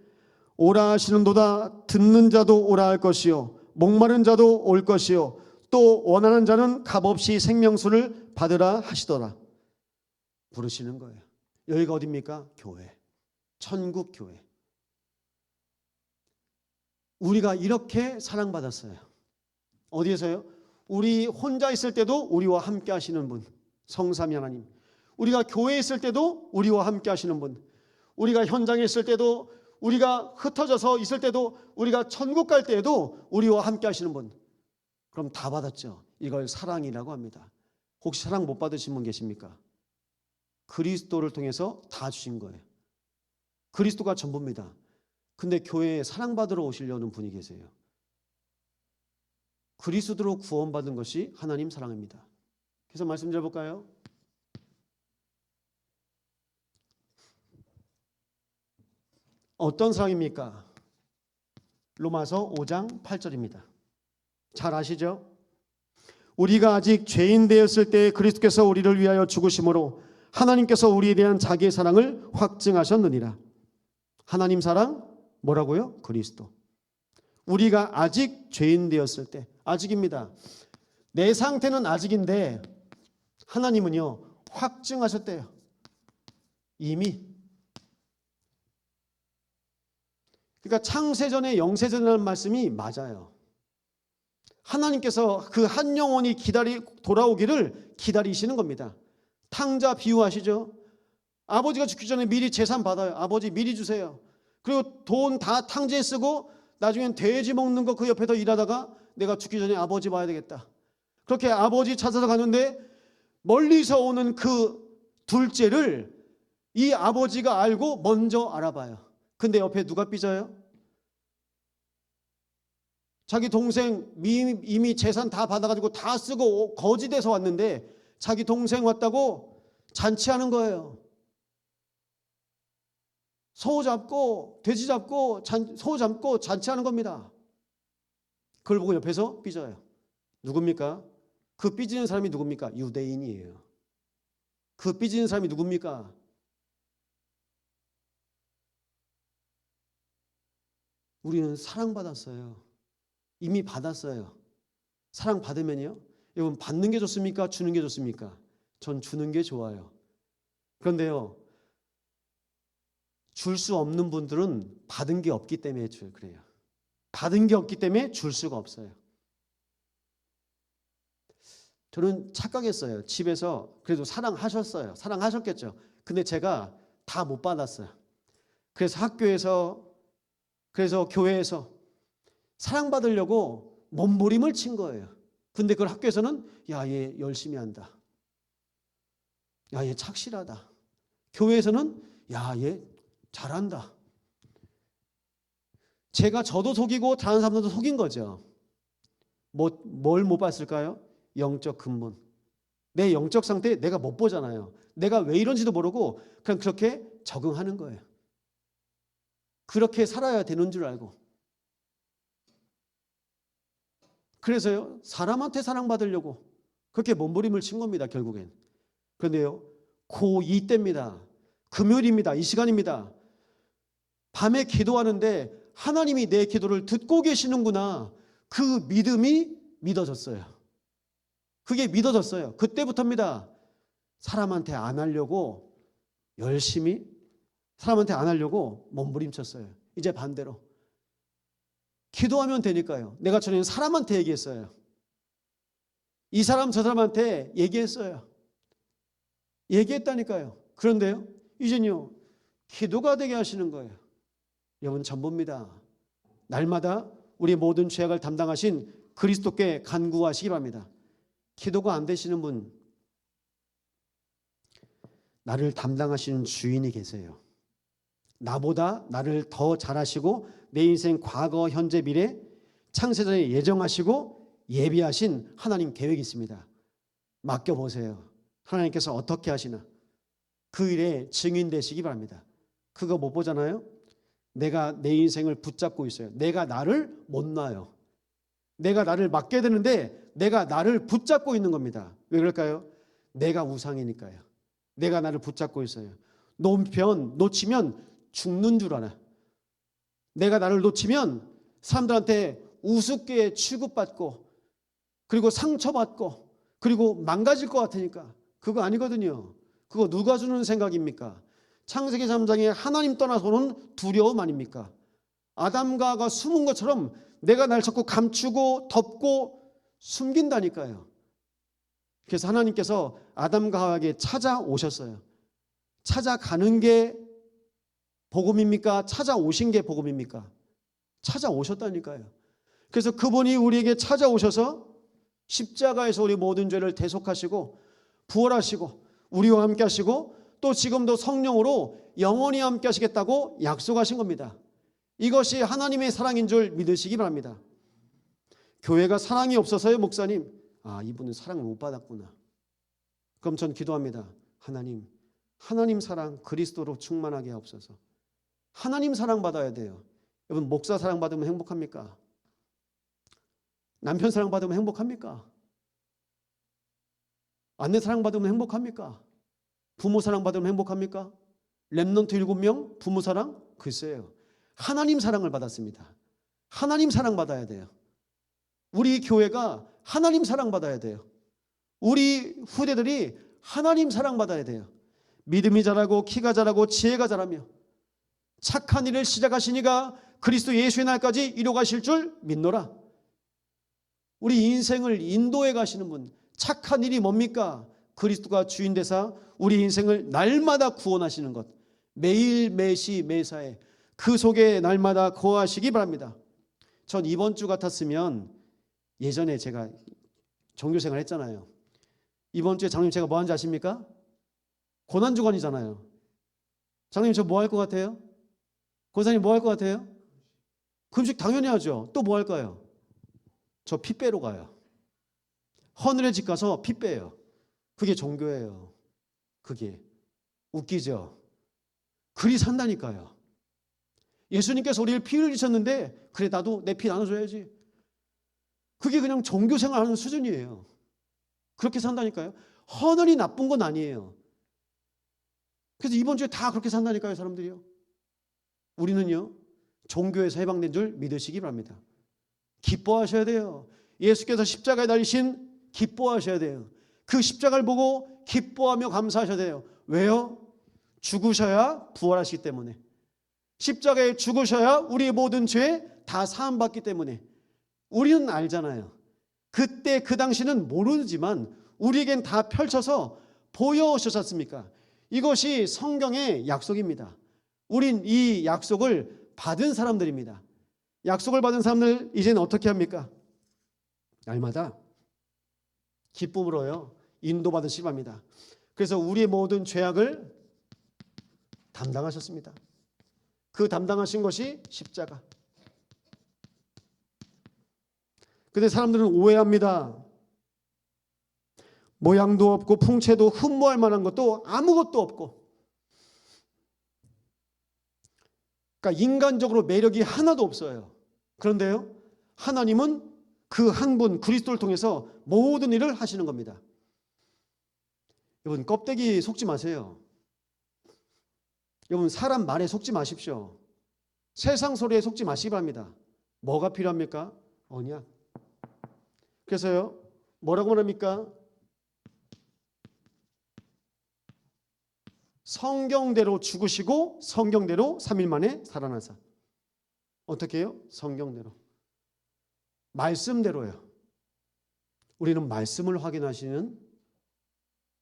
오라 하시는도다. 듣는 자도 오라 할 것이요 목마른 자도 올 것이요 또 원하는 자는 값없이 생명수를 받으라 하시더라. 부르시는 거예요. 여기가 어디입니까? 교회. 천국 교회. 우리가 이렇게 사랑받았어요. 어디에서요? 우리 혼자 있을 때도 우리와 함께 하시는 분, 성삼위 하나님. 우리가 교회에 있을 때도 우리와 함께 하시는 분, 우리가 현장에 있을 때도, 우리가 흩어져서 있을 때도, 우리가 천국 갈 때에도 우리와 함께 하시는 분. 그럼 다 받았죠. 이걸 사랑이라고 합니다. 혹시 사랑 못 받으신 분 계십니까? 그리스도를 통해서 다 주신 거예요. 그리스도가 전부입니다. 근데 교회에 사랑받으러 오시려는 분이 계세요. 그리스도로 구원받은 것이 하나님 사랑입니다. 그래서 말씀 드려볼까요? 어떤 사랑입니까? 로마서 5장 8절입니다. 잘 아시죠? 우리가 아직 죄인 되었을 때 그리스도께서 우리를 위하여 죽으심으로 하나님께서 우리에 대한 자기의 사랑을 확증하셨느니라. 하나님 사랑 뭐라고요? 그리스도. 우리가 아직 죄인 되었을 때, 아직입니다. 내 상태는 아직인데 하나님은요 확증하셨대요. 이미. 그러니까 창세전에 영세전이라는 말씀이 맞아요. 하나님께서 그 한 영혼이 돌아오기를 기다리시는 겁니다. 탕자 비유하시죠? 아버지가 죽기 전에 미리 재산 받아요. 아버지 미리 주세요. 그리고 돈 다 탕제에 쓰고 나중엔 돼지 먹는 거 그 옆에서 일하다가 내가 죽기 전에 아버지 봐야 되겠다. 그렇게 아버지 찾아서 가는데 멀리서 오는 그 둘째를 이 아버지가 알고 먼저 알아봐요. 근데 옆에 누가 삐져요? 자기 동생 이미 재산 다 받아가지고 다 쓰고 거지돼서 왔는데 자기 동생 왔다고 잔치하는 거예요. 소 잡고 돼지 잡고 소 잡고 잔치하는 겁니다. 그걸 보고 옆에서 삐져요. 누굽니까? 그 삐지는 사람이 누굽니까? 유대인이에요. 그 삐지는 사람이 누굽니까? 우리는 사랑받았어요. 이미 받았어요. 사랑받으면요, 여러분, 받는 게 좋습니까? 주는 게 좋습니까? 전 주는 게 좋아요. 그런데요, 줄 수 없는 분들은 받은 게 없기 때문에 그래요. 받은 게 없기 때문에 줄 수가 없어요. 저는 착각했어요. 집에서 그래도 사랑하셨어요. 사랑하셨겠죠. 근데 제가 다 못 받았어요. 그래서 학교에서, 그래서 교회에서 사랑받으려고 몸부림을 친 거예요. 근데 그걸 학교에서는 야, 얘 열심히 한다. 야, 얘 착실하다. 교회에서는 야, 얘 잘한다. 제가 저도 속이고 다른 사람들도 속인 거죠. 뭘 못 봤을까요? 영적 근본. 내 영적 상태 내가 못 보잖아요. 내가 왜 이런지도 모르고 그냥 그렇게 적응하는 거예요. 그렇게 살아야 되는 줄 알고. 그래서요, 사람한테 사랑받으려고 그렇게 몸부림을 친 겁니다, 결국엔. 그런데요, 고2 때입니다. 금요일입니다. 이 시간입니다. 밤에 기도하는데 하나님이 내 기도를 듣고 계시는구나. 그 믿음이 믿어졌어요. 그게 믿어졌어요. 그때부터입니다. 사람한테 안 하려고 열심히, 사람한테 안 하려고 몸부림쳤어요. 이제 반대로 기도하면 되니까요. 내가 전에는 사람한테 얘기했어요. 이 사람 저 사람한테 얘기했어요. 얘기했다니까요. 그런데요, 이젠요, 기도가 되게 하시는 거예요. 여러분, 전부입니다. 날마다 우리 모든 죄악을 담당하신 그리스도께 간구하시기 바랍니다. 기도가 안 되시는 분, 나를 담당하시는 주인이 계세요. 나보다 나를 더 잘하시고 내 인생 과거, 현재, 미래 창세전에 예정하시고 예비하신 하나님 계획이 있습니다. 맡겨보세요. 하나님께서 어떻게 하시나 그 일에 증인 되시기 바랍니다. 그거 못 보잖아요. 내가 내 인생을 붙잡고 있어요. 내가 나를 못 놔요. 내가 나를 맡게 되는데 내가 나를 붙잡고 있는 겁니다. 왜 그럴까요? 내가 우상이니까요. 내가 나를 붙잡고 있어요. 놓치면 죽는 줄 알아. 내가 나를 놓치면 사람들한테 우습게 취급받고 그리고 상처받고 그리고 망가질 것 같으니까. 그거 아니거든요. 그거 누가 주는 생각입니까? 창세기 3장에 하나님 떠나서는 두려움 아닙니까? 아담과 하와가 숨은 것처럼 내가 날 자꾸 감추고 덮고 숨긴다니까요. 그래서 하나님께서 아담과 하와에게 찾아오셨어요. 찾아가는 게 복음입니까? 찾아오신 게 복음입니까? 찾아오셨다니까요. 그래서 그분이 우리에게 찾아오셔서 십자가에서 우리 모든 죄를 대속하시고 부활하시고 우리와 함께 하시고 또 지금도 성령으로 영원히 함께 하시겠다고 약속하신 겁니다. 이것이 하나님의 사랑인 줄 믿으시기 바랍니다. 교회가 사랑이 없어서요, 목사님. 이분은 사랑을 못 받았구나. 그럼 전 기도합니다. 하나님 사랑 그리스도로 충만하게 하옵소서. 하나님 사랑 받아야 돼요. 여러분, 목사 사랑 받으면 행복합니까? 남편 사랑 받으면 행복합니까? 아내 사랑 받으면 행복합니까? 부모 사랑 받으면 행복합니까? 렘넌트 7명 부모 사랑? 글쎄요. 하나님 사랑을 받았습니다. 하나님 사랑 받아야 돼요. 우리 교회가 하나님 사랑 받아야 돼요. 우리 후대들이 하나님 사랑 받아야 돼요. 믿음이 자라고 키가 자라고 지혜가 자라며 착한 일을 시작하신 이가 그리스도 예수의 날까지 이루어가실 줄 믿노라. 우리 인생을 인도해 가시는 분, 착한 일이 뭡니까? 그리스도가 주인 되사 우리 인생을 날마다 구원하시는 것, 매일 매시 매사에 그 속에 날마다 거하시기 바랍니다. 전 이번 주 같았으면, 예전에 제가 종교생활 했잖아요. 이번 주에 장로님 제가 뭐 하는지 아십니까? 고난주간이잖아요. 장로님 저 뭐 할 것 같아요? 권사님 뭐 할 것 같아요? 금식 당연히 하죠. 또 뭐 할까요? 저 피 빼러 가요. 하늘의 집 가서 피 빼요. 그게 종교예요. 그게 웃기죠? 그리 산다니까요. 예수님께서 우리를 피 흘리셨는데 그래 나도 내 피 나눠줘야지. 그게 그냥 종교 생활하는 수준이에요. 그렇게 산다니까요. 헌혈이 나쁜 건 아니에요. 그래서 이번 주에 다 그렇게 산다니까요, 사람들이요. 우리는요, 종교에서 해방된 줄 믿으시기 바랍니다. 기뻐하셔야 돼요. 예수께서 십자가에 달리신 기뻐하셔야 돼요. 그 십자가를 보고 기뻐하며 감사하셔야 돼요. 왜요? 죽으셔야 부활하시기 때문에. 십자가에 죽으셔야 우리의 모든 죄 다 사함받기 때문에. 우리는 알잖아요. 그때 그 당시는 모르지만 우리에겐 다 펼쳐서 보여오셨지 않습니까? 이것이 성경의 약속입니다. 우린 이 약속을 받은 사람들입니다. 약속을 받은 사람들 이제는 어떻게 합니까? 날마다 기쁨으로요 인도받으시기 바랍니다. 그래서 우리의 모든 죄악을 담당하셨습니다. 그 담당하신 것이 십자가. 근데 사람들은 오해합니다. 모양도 없고 풍채도 흠모할 만한 것도 아무것도 없고, 그러니까 인간적으로 매력이 하나도 없어요. 그런데요, 하나님은 그 한 분 그리스도를 통해서 모든 일을 하시는 겁니다. 여러분, 껍데기 속지 마세요. 여러분, 사람 말에 속지 마십시오. 세상 소리에 속지 마시기 바랍니다. 뭐가 필요합니까? 언약. 그래서요, 뭐라고 말합니까? 성경대로 죽으시고 성경대로 3일 만에 살아나사. 어떻게 해요? 성경대로. 말씀대로요. 우리는 말씀을 확인하시는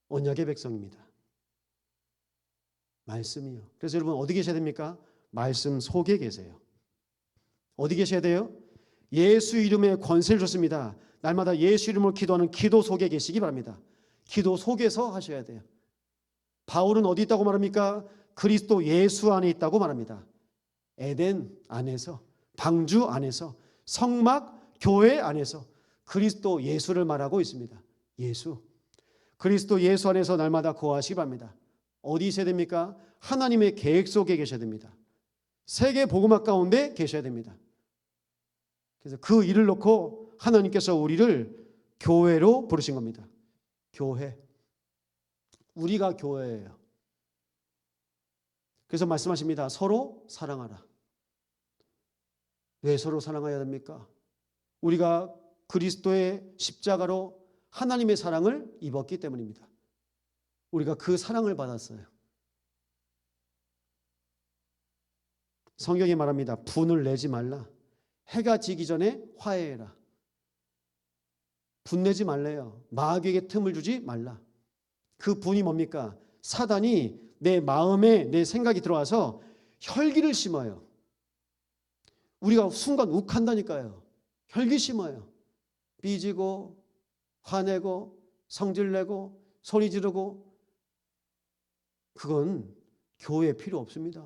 언약의 백성입니다. 말씀이요. 그래서 여러분 어디 계셔야 됩니까? 말씀 속에 계세요. 어디 계셔야 돼요? 예수 이름의 권세를 줬습니다. 날마다 예수 이름으로 기도하는 기도 속에 계시기 바랍니다. 기도 속에서 하셔야 돼요. 바울은 어디 있다고 말합니까? 그리스도 예수 안에 있다고 말합니다. 에덴 안에서, 방주 안에서, 성막 교회 안에서 그리스도 예수를 말하고 있습니다. 예수. 그리스도 예수 안에서 날마다 거하시기 바랍니다. 어디 있어야 됩니까? 하나님의 계획 속에 계셔야 됩니다. 세계 복음학 가운데 계셔야 됩니다. 그래서 그 일을 놓고 하나님께서 우리를 교회로 부르신 겁니다. 교회. 우리가 교회예요. 그래서 말씀하십니다. 서로 사랑하라. 왜 서로 사랑해야 됩니까? 우리가 그리스도의 십자가로 하나님의 사랑을 입었기 때문입니다. 우리가 그 사랑을 받았어요. 성경이 말합니다. 분을 내지 말라. 해가 지기 전에 화해해라. 분내지 말래요. 마귀에게 틈을 주지 말라. 그 분이 뭡니까? 사단이 내 마음에 내 생각이 들어와서 혈기를 심어요. 우리가 순간 욱한다니까요. 혈기 심어요. 삐지고 화내고 성질내고 소리 지르고. 그건 교회에 필요 없습니다.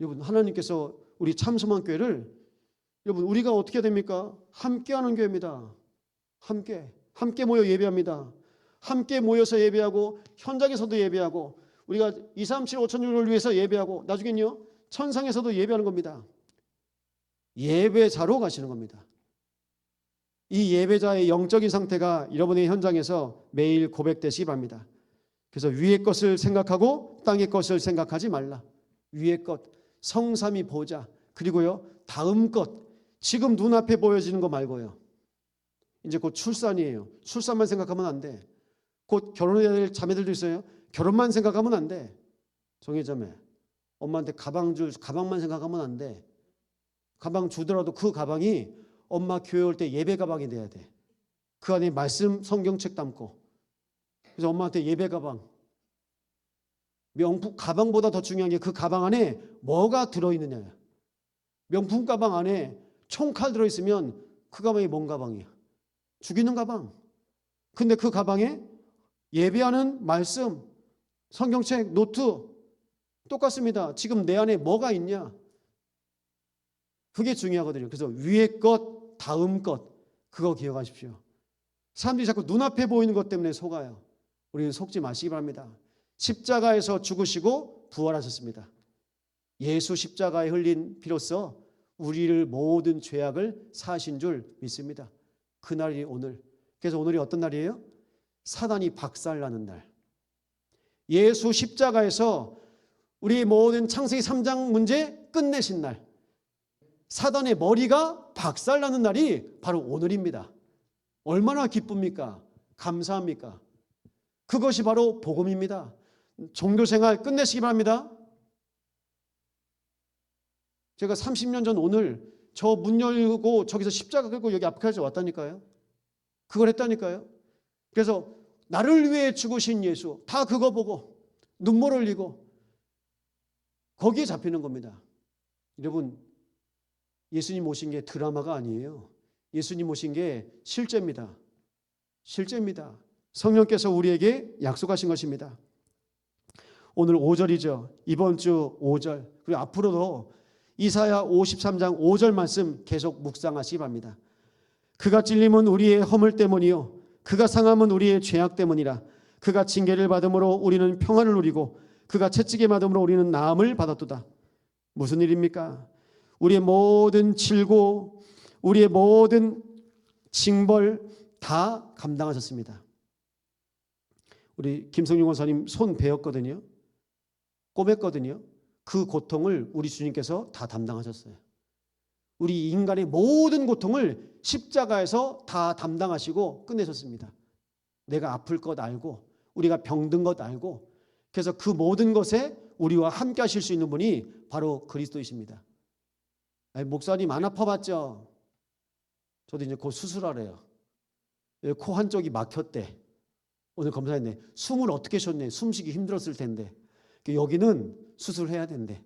여러분, 하나님께서 우리 참소만 교회를, 여러분, 우리가 어떻게 됩니까? 함께하는 교회입니다. 함께 모여 예배합니다. 함께 모여서 예배하고 현장에서도 예배하고 우리가 2, 3, 7, 5천 유를 위해서 예배하고 나중엔요 천상에서도 예배하는 겁니다. 예배자로 가시는 겁니다. 이 예배자의 영적인 상태가 여러분의 현장에서 매일 고백되시기 바랍니다. 그래서 위의 것을 생각하고 땅의 것을 생각하지 말라. 위의 것, 성삼위 보자. 그리고요 다음 것, 지금 눈앞에 보여지는 거 말고요. 이제 곧 출산이에요. 출산만 생각하면 안 돼. 곧 결혼해야 될 자매들도 있어요. 결혼만 생각하면 안 돼. 정혜자매, 엄마한테 가방만 생각하면 안 돼. 가방 주더라도 그 가방이 엄마 교회 올 때 예배 가방이 돼야 돼. 그 안에 말씀 성경책 담고. 그래서 엄마한테 예배 가방. 명품 가방보다 더 중요한 게 그 가방 안에 뭐가 들어있느냐야. 명품 가방 안에 총칼 들어있으면 그 가방이 뭔 가방이야? 죽이는 가방. 근데 그 가방에 예배하는 말씀, 성경책, 노트 똑같습니다. 지금 내 안에 뭐가 있냐? 그게 중요하거든요. 그래서 위의 것, 다음 것, 그거 기억하십시오. 사람들이 자꾸 눈앞에 보이는 것 때문에 속아요. 우리는 속지 마시기 바랍니다. 십자가에서 죽으시고 부활하셨습니다. 예수 십자가에 흘린 피로써 우리를 모든 죄악을 사하신 줄 믿습니다. 그날이 오늘. 그래서 오늘이 어떤 날이에요? 사단이 박살나는 날. 예수 십자가에서 우리 모든 창세기 3장 문제 끝내신 날. 사단의 머리가 박살나는 날이 바로 오늘입니다. 얼마나 기쁩니까? 감사합니까? 그것이 바로 복음입니다. 종교생활 끝내시기 바랍니다. 제가 30년 전 오늘 저 문 열고 저기서 십자가 끌고 여기 앞까지 왔다니까요. 그걸 했다니까요. 그래서 나를 위해 죽으신 예수, 다 그거 보고 눈물 흘리고 거기에 잡히는 겁니다. 여러분, 예수님 오신 게 드라마가 아니에요. 예수님 오신 게 실제입니다. 실제입니다. 성령께서 우리에게 약속하신 것입니다. 오늘 5절이죠. 이번 주 5절, 그리고 앞으로도 이사야 53장 5절 말씀 계속 묵상하시기 바랍니다. 그가 찔림은 우리의 허물 때문이요 그가 상함은 우리의 죄악 때문이라. 그가 징계를 받음으로 우리는 평안을 누리고 그가 채찍에 맞음으로 우리는 나음을 받았도다. 무슨 일입니까? 우리의 모든 질고 우리의 모든 징벌 다 감당하셨습니다. 우리 김성용 원사님 손 베었거든요. 꼬맸거든요. 그 고통을 우리 주님께서 다 담당하셨어요. 우리 인간의 모든 고통을 십자가에서 다 담당하시고 끝내셨습니다. 내가 아플 것 알고 우리가 병든 것 알고 그래서 그 모든 것에 우리와 함께 하실 수 있는 분이 바로 그리스도이십니다. 아니, 목사님 안 아파봤죠? 저도 이제 곧 수술하래요. 코 한쪽이 막혔대. 오늘 검사했네. 숨을 어떻게 쉬었네. 숨쉬기 힘들었을 텐데 여기는 수술해야 된대.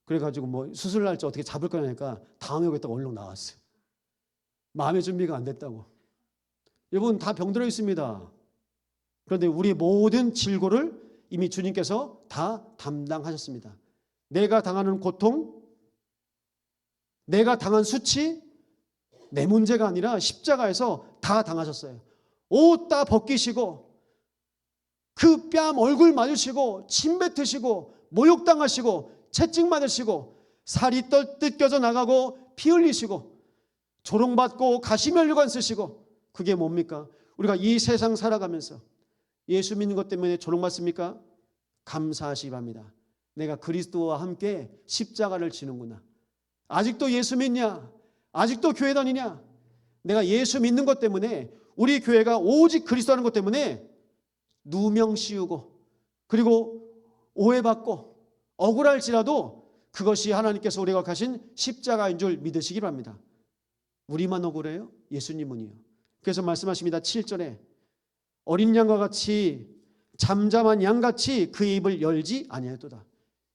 그래가지고 뭐 수술 날짜 어떻게 잡을 거냐니까 다음에 오겠다고 얼른 나왔어요. 마음의 준비가 안 됐다고. 여러분 다 병들어 있습니다. 그런데 우리의 모든 질고를 이미 주님께서 다 담당하셨습니다. 내가 당하는 고통, 내가 당한 수치, 내 문제가 아니라 십자가에서 다 당하셨어요. 옷 다 벗기시고 그 뺨 얼굴 맞으시고 침 뱉으시고 모욕당하시고 채찍 맞으시고 살이 뜯겨져 나가고 피 흘리시고 조롱받고 가시면류관 쓰시고 그게 뭡니까? 우리가 이 세상 살아가면서 예수 믿는 것 때문에 조롱받습니까? 감사하시기 바랍니다. 내가 그리스도와 함께 십자가를 지는구나. 아직도 예수 믿냐? 아직도 교회 다니냐? 내가 예수 믿는 것 때문에 우리 교회가 오직 그리스도 하는 것 때문에 누명 씌우고 그리고 오해받고 억울할지라도 그것이 하나님께서 우리가 가신 십자가인 줄 믿으시기 바랍니다. 우리만 억울해요? 예수님은요. 그래서 말씀하십니다. 7절에 어린 양과 같이 잠잠한 양같이 그의 입을 열지 아니하였도다.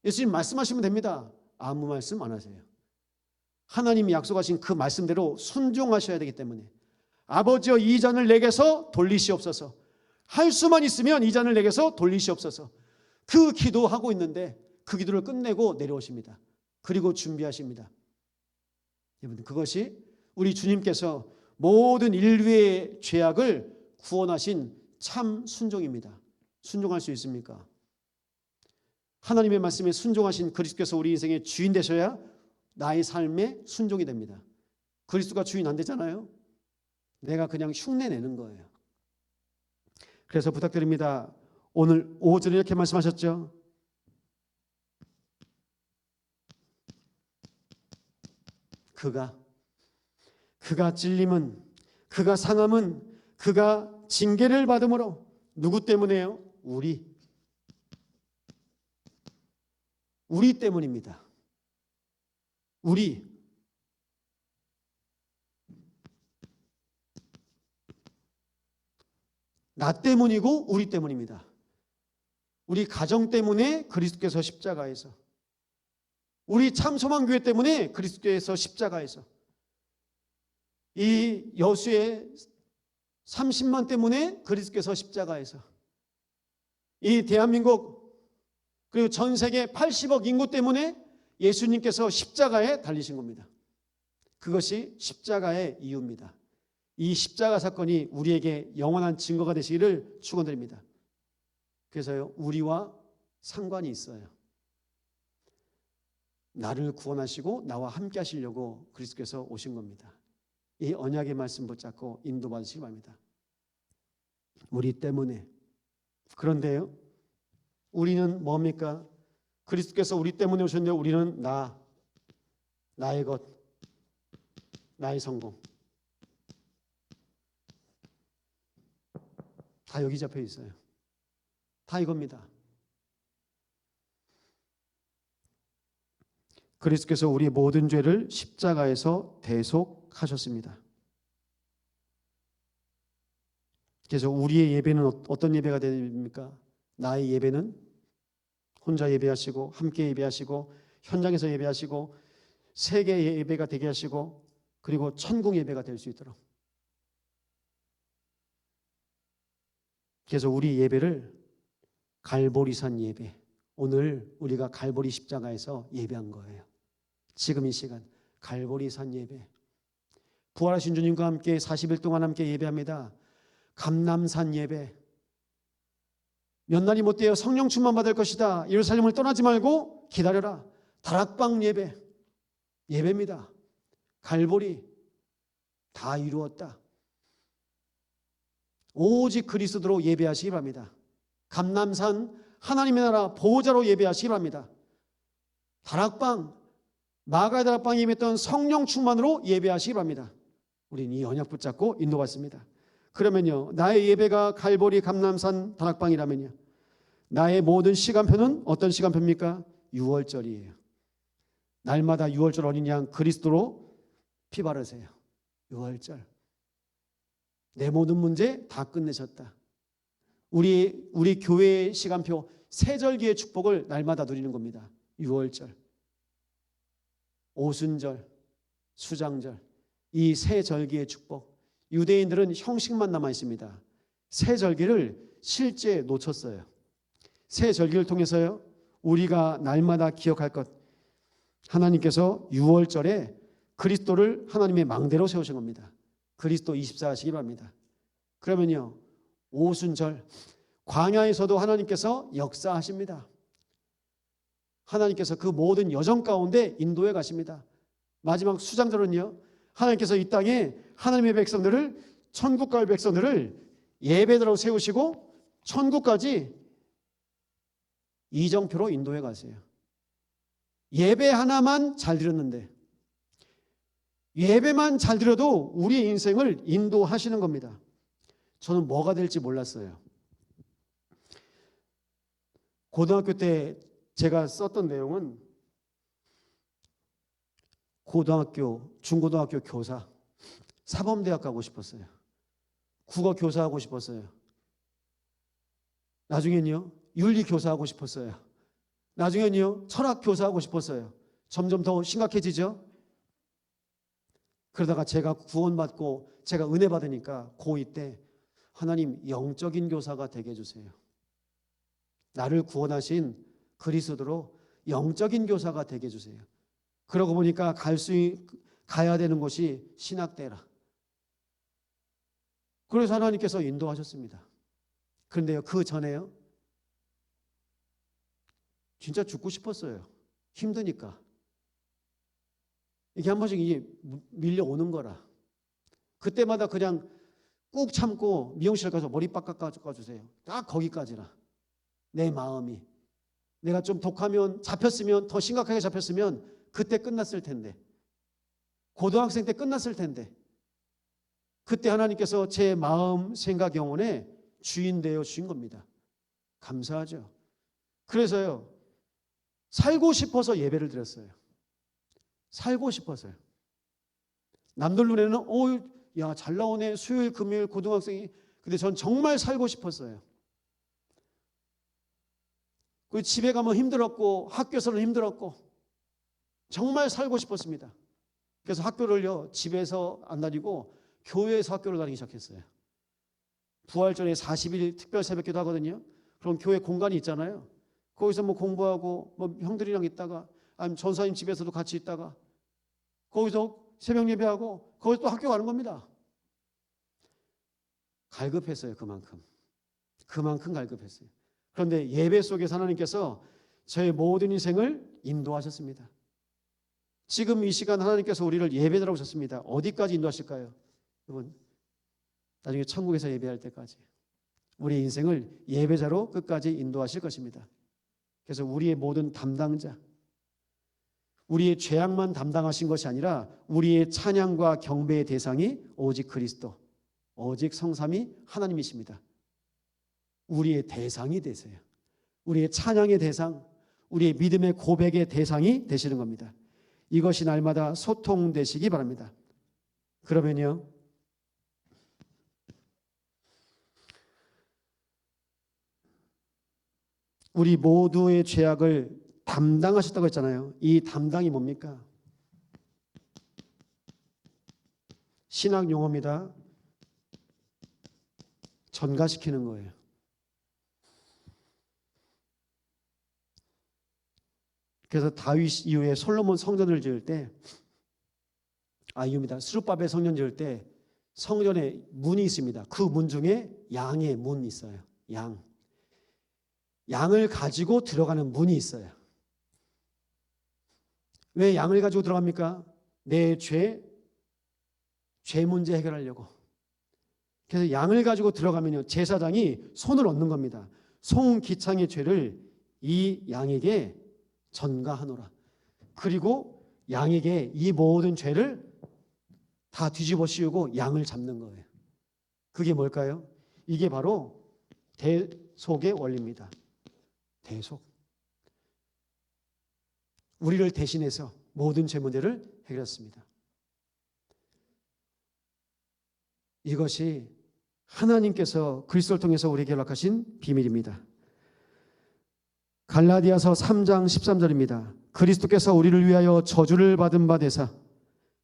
예수님 말씀하시면 됩니다. 아무 말씀 안 하세요. 하나님이 약속하신 그 말씀대로 순종하셔야 되기 때문에 아버지여 이 잔을 내게서 돌리시옵소서. 할 수만 있으면 이 잔을 내게서 돌리시옵소서. 그 기도하고 있는데 그 기도를 끝내고 내려오십니다. 그리고 준비하십니다. 여러분 그것이 우리 주님께서 모든 인류의 죄악을 구원하신 참 순종입니다. 순종할 수 있습니까? 하나님의 말씀에 순종하신 그리스도께서 우리 인생의 주인 되셔야 나의 삶에 순종이 됩니다. 그리스도가 주인 안 되잖아요. 내가 그냥 흉내 내는 거예요. 그래서 부탁드립니다. 오늘 5절에 이렇게 말씀하셨죠. 그가 찔림은 그가 상함은 그가 징계를 받음으로 누구 때문에요? 우리 때문입니다. 나 때문이고 우리 때문입니다. 우리 가정 때문에 그리스도께서 십자가에서, 우리 참소망교회 때문에 그리스도께서 십자가에서, 이 여수의 30만 때문에 그리스도께서 십자가에서, 이 대한민국 그리고 전 세계 80억 인구 때문에 예수님께서 십자가에 달리신 겁니다. 그것이 십자가의 이유입니다. 이 십자가 사건이 우리에게 영원한 증거가 되시기를 축원드립니다. 그래서요, 우리와 상관이 있어요. 나를 구원하시고 나와 함께 하시려고 그리스도께서 오신 겁니다. 이 언약의 말씀 붙잡고 인도받으시기 바랍니다. 우리 때문에. 그런데요, 우리는 뭡니까? 그리스도께서 우리 때문에 오셨는데 우리는 나의 것, 나의 성공 다 여기 잡혀 있어요. 다 이겁니다. 그리스도께서 우리 모든 죄를 십자가에서 대속하셨습니다. 그래서 우리의 예배는 어떤 예배가 됩니까? 나의 예배는 혼자 예배하시고 함께 예배하시고 현장에서 예배하시고 세계 예배가 되게 하시고 그리고 천국 예배가 될 수 있도록. 그래서 우리 예배를 갈보리산 예배, 오늘 우리가 갈보리 십자가에서 예배한 거예요. 지금 이 시간 갈보리산 예배, 부활하신 주님과 함께 40일 동안 함께 예배합니다. 감람산 예배, 몇 날이 못 되어 성령 충만 받을 것이다. 예루살렘을 떠나지 말고 기다려라. 다락방 예배, 예배입니다. 갈보리 다 이루었다. 오직 그리스도로 예배하시기 바랍니다. 감람산 하나님의 나라 보호자로 예배하시기 바랍니다. 다락방, 마가의 다락방에 임했던 성령 충만으로 예배하시기 바랍니다. 우리는 이 언약 붙잡고 인도받습니다. 그러면요, 나의 예배가 갈보리 감람산 다락방이라면요, 나의 모든 시간표는 어떤 시간표입니까? 6월절이에요. 날마다 6월절 어린 양 그리스도로 피 바르세요. 6월절. 내 모든 문제 다 끝내셨다. 우리 교회의 시간표 세절기의 축복을 날마다 누리는 겁니다. 6월절, 오순절, 수장절, 이 세 절기의 축복. 유대인들은 형식만 남아 있습니다. 세 절기를 실제 놓쳤어요. 세 절기를 통해서요, 우리가 날마다 기억할 것, 하나님께서 6월절에 그리스도를 하나님의 망대로 세우신 겁니다. 그리스도 24 하시기 바랍니다. 그러면요, 오순절, 광야에서도 하나님께서 역사하십니다. 하나님께서 그 모든 여정 가운데 인도해 가십니다. 마지막 수장절은요, 하나님께서 이 땅에 하나님의 백성들을, 천국 갈 백성들을 예배드로 세우시고 천국까지 이정표로 인도해 가세요. 예배 하나만 잘 드렸는데, 예배만 잘 드려도 우리의 인생을 인도하시는 겁니다. 저는 뭐가 될지 몰랐어요. 고등학교 때 제가 썼던 내용은 고등학교, 중고등학교 교사, 사범대학 가고 싶었어요. 국어 교사하고 싶었어요. 나중엔요, 윤리 교사하고 싶었어요. 나중엔요, 철학 교사하고 싶었어요. 점점 더 심각해지죠. 그러다가 제가 구원받고 제가 은혜 받으니까 고2 때 하나님 영적인 교사가 되게 해주세요. 나를 구원하신 그리스도로 영적인 교사가 되게 해주세요. 그러고 보니까 가야 되는 곳이 신학대라. 그래서 하나님께서 인도하셨습니다. 그런데요, 그 전에요, 진짜 죽고 싶었어요. 힘드니까. 이게 한 번씩 이게 밀려오는 거라. 그때마다 그냥 꾹 참고 미용실 가서 머리빡 깎아주세요. 딱 거기까지라. 내 마음이. 내가 좀 독하면, 잡혔으면, 더 심각하게 잡혔으면 그때 끝났을 텐데, 고등학생 때 끝났을 텐데, 그때 하나님께서 제 마음, 생각, 영혼의 주인 되어 주신 겁니다. 감사하죠. 그래서요, 살고 싶어서 예배를 드렸어요. 살고 싶어서요. 남들 눈에는 야, 잘 나오네, 수요일 금요일 고등학생이. 근데 전 정말 살고 싶었어요. 그 집에 가면 힘들었고 학교에서는 힘들었고 정말 살고 싶었습니다. 그래서 학교를요, 집에서 안 다니고 교회에서 학교를 다니기 시작했어요. 부활절에 40일 특별 새벽기도 하거든요. 그럼 교회 공간이 있잖아요. 거기서 뭐 공부하고 뭐 형들이랑 있다가, 아니면 전사님 집에서도 같이 있다가 거기서 새벽 예배하고 거기서 또 학교 가는 겁니다. 갈급했어요. 그만큼 갈급했어요. 그런데 예배 속에서 하나님께서 저의 모든 인생을 인도하셨습니다. 지금 이 시간 하나님께서 우리를 예배드라고 하셨습니다. 어디까지 인도하실까요? 여러분, 나중에 천국에서 예배할 때까지 우리의 인생을 예배자로 끝까지 인도하실 것입니다. 그래서 우리의 모든 담당자, 우리의 죄악만 담당하신 것이 아니라 우리의 찬양과 경배의 대상이 오직 그리스도, 오직 성삼위 하나님이십니다. 우리의 대상이 되세요. 우리의 찬양의 대상, 우리의 믿음의 고백의 대상이 되시는 겁니다. 이것이 날마다 소통되시기 바랍니다. 그러면요, 우리 모두의 죄악을 담당하셨다고 했잖아요. 이 담당이 뭡니까? 신학 용어입니다. 전가시키는 거예요. 그래서 다윗 이후에 솔로몬 성전을 지을 때, 이유입니다. 스룹바벨 성전 지을 때 성전에 문이 있습니다. 그 문 중에 양의 문이 있어요. 양을 가지고 들어가는 문이 있어요. 왜 양을 가지고 들어갑니까? 내 죄 문제 해결하려고. 그래서 양을 가지고 들어가면요, 제사장이 손을 얹는 겁니다. 송기창의 죄를 이 양에게 전가하노라. 그리고 양에게 이 모든 죄를 다 뒤집어 씌우고 양을 잡는 거예요. 그게 뭘까요? 이게 바로 대속의 원리입니다. 대속. 우리를 대신해서 모든 죄 문제를 해결했습니다. 이것이 하나님께서 그리스도를 통해서 우리에게 허락하신 비밀입니다. 갈라디아서 3장 13절입니다. 그리스도께서 우리를 위하여 저주를 받은 바 되사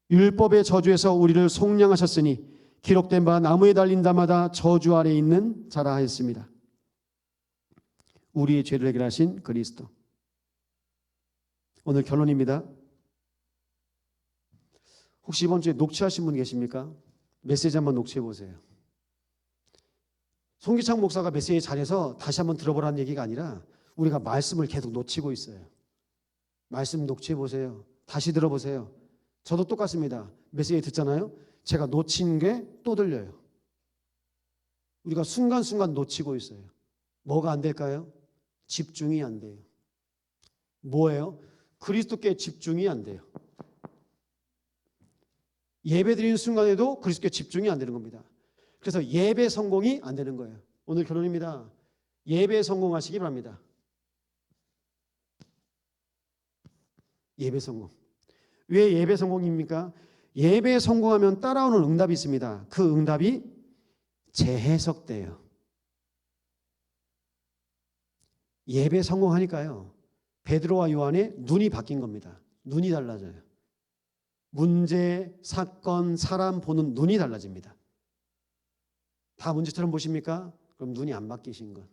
율법의 저주에서 우리를 속량하셨으니 기록된 바 나무에 달린 자마다 저주 아래 있는 자라 하였습니다. 우리의 죄를 해결하신 그리스도. 오늘 결론입니다. 혹시 이번 주에 녹취하신 분 계십니까? 메시지 한번 녹취해 보세요. 송기창 목사가 메시지 잘해서 다시 한번 들어보라는 얘기가 아니라 우리가 말씀을 계속 놓치고 있어요. 말씀 녹취해 보세요. 다시 들어보세요. 저도 똑같습니다. 메시지 듣잖아요. 제가 놓친 게 또 들려요. 우리가 순간순간 놓치고 있어요. 뭐가 안 될까요? 집중이 안 돼요. 뭐예요? 그리스도께 집중이 안 돼요. 예배 드리는 순간에도 그리스도께 집중이 안 되는 겁니다. 그래서 예배 성공이 안 되는 거예요. 오늘 결론입니다. 예배 성공하시기 바랍니다. 예배 성공. 왜 예배 성공입니까? 예배 성공하면 따라오는 응답이 있습니다. 그 응답이 재해석돼요. 예배 성공하니까요, 베드로와 요한의 눈이 바뀐 겁니다. 눈이 달라져요. 문제, 사건, 사람 보는 눈이 달라집니다. 다 문제처럼 보십니까? 그럼 눈이 안 바뀌신 것.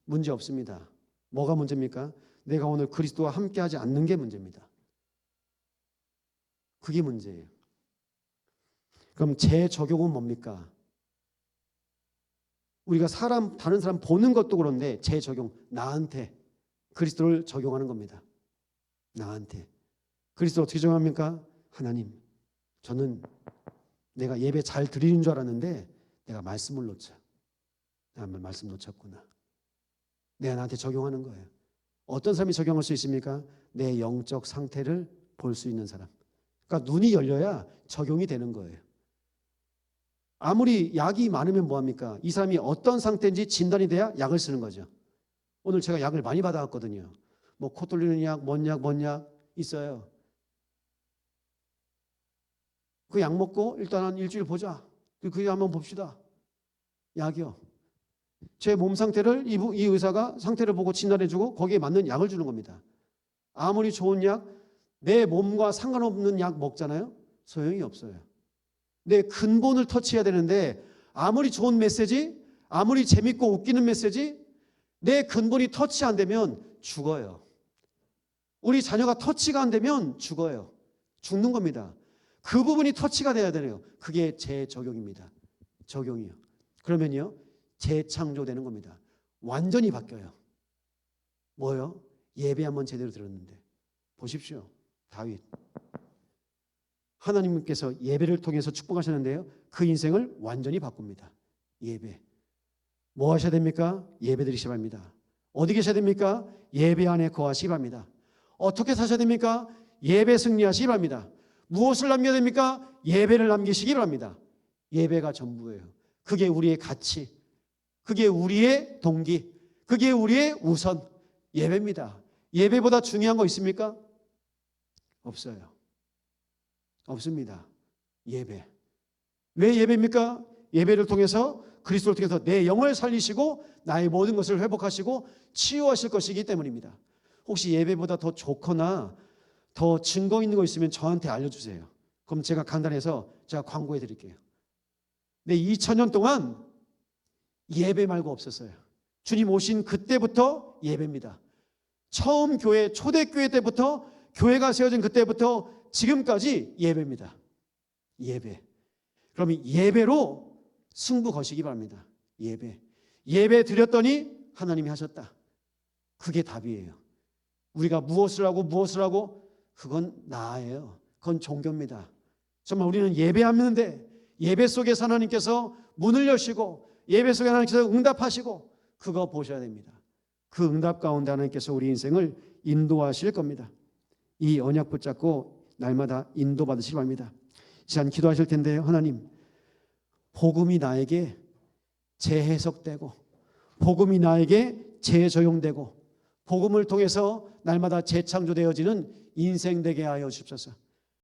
문제 없습니다. 뭐가 문제입니까? 내가 오늘 그리스도와 함께하지 않는 게 문제입니다. 그게 문제예요. 그럼 재적용은 뭡니까? 우리가 다른 사람 보는 것도 그런데 재적용, 나한테 그리스도를 적용하는 겁니다. 나한테. 그리스도 어떻게 적용합니까? 하나님, 저는 내가 예배 잘 드리는 줄 알았는데 내가 말씀을 놓쳐. 내가 말씀 놓쳤구나. 내가 나한테 적용하는 거예요. 어떤 사람이 적용할 수 있습니까? 내 영적 상태를 볼 수 있는 사람. 그러니까 눈이 열려야 적용이 되는 거예요. 아무리 약이 많으면 뭐합니까? 이 사람이 어떤 상태인지 진단이 돼야 약을 쓰는 거죠. 오늘 제가 약을 많이 받아왔거든요. 뭐 코 뚫리는 약, 뭔 약 있어요. 그 약 먹고 일단 한 일주일 보자. 그게 한번 봅시다. 약이요. 제 몸 상태를 이 의사가 상태를 보고 진단해주고 거기에 맞는 약을 주는 겁니다. 아무리 좋은 약, 내 몸과 상관없는 약 먹잖아요. 소용이 없어요. 내 근본을 터치해야 되는데 아무리 좋은 메시지, 아무리 재밌고 웃기는 메시지, 내 근본이 터치 안 되면 죽어요. 우리 자녀가 터치가 안 되면 죽어요. 죽는 겁니다. 그 부분이 터치가 돼야 되네요. 그게 재적용입니다. 적용이요. 그러면요, 재창조되는 겁니다. 완전히 바뀌어요. 뭐요? 예배 한번 제대로 들었는데. 보십시오. 다윗. 하나님께서 예배를 통해서 축복하셨는데요, 그 인생을 완전히 바꿉니다. 예배. 뭐 하셔야 됩니까? 예배 드리시기 바랍니다. 어디 계셔야 됩니까? 예배 안에 거하시기 바랍니다. 어떻게 사셔야 됩니까? 예배 승리하시기 바랍니다. 무엇을 남겨야 됩니까? 예배를 남기시기 바랍니다. 예배가 전부예요. 그게 우리의 가치, 그게 우리의 동기, 그게 우리의 우선, 예배입니다. 예배보다 중요한 거 있습니까? 없어요. 없습니다. 예배. 왜 예배입니까? 예배를 통해서, 그리스도를 통해서 내 영을 살리시고 나의 모든 것을 회복하시고 치유하실 것이기 때문입니다. 혹시 예배보다 더 좋거나 더 증거 있는 거 있으면 저한테 알려주세요. 그럼 제가 강단에서 제가 광고해 드릴게요. 네, 2000년 동안 예배 말고 없었어요. 주님 오신 그때부터 예배입니다. 처음 교회, 초대교회 때부터, 교회가 세워진 그때부터 지금까지 예배입니다. 예배. 그러면 예배로 승부 거시기 바랍니다. 예배. 예배 드렸더니 하나님이 하셨다. 그게 답이에요. 우리가 무엇을 하고 그건 나예요. 그건 종교입니다. 정말 우리는 예배하는데 예배 속에서 하나님께서 문을 여시고 예배 속에 하나님께서 응답하시고 그거 보셔야 됩니다. 그 응답 가운데 하나님께서 우리 인생을 인도하실 겁니다. 이 언약 붙잡고 날마다 인도받으시기 바랍니다. 이 시간 기도하실 텐데요. 하나님, 복음이 나에게 재해석되고 복음이 나에게 재조용되고 복음을 통해서 날마다 재창조되어지는 인생 되게 하여 주옵소서.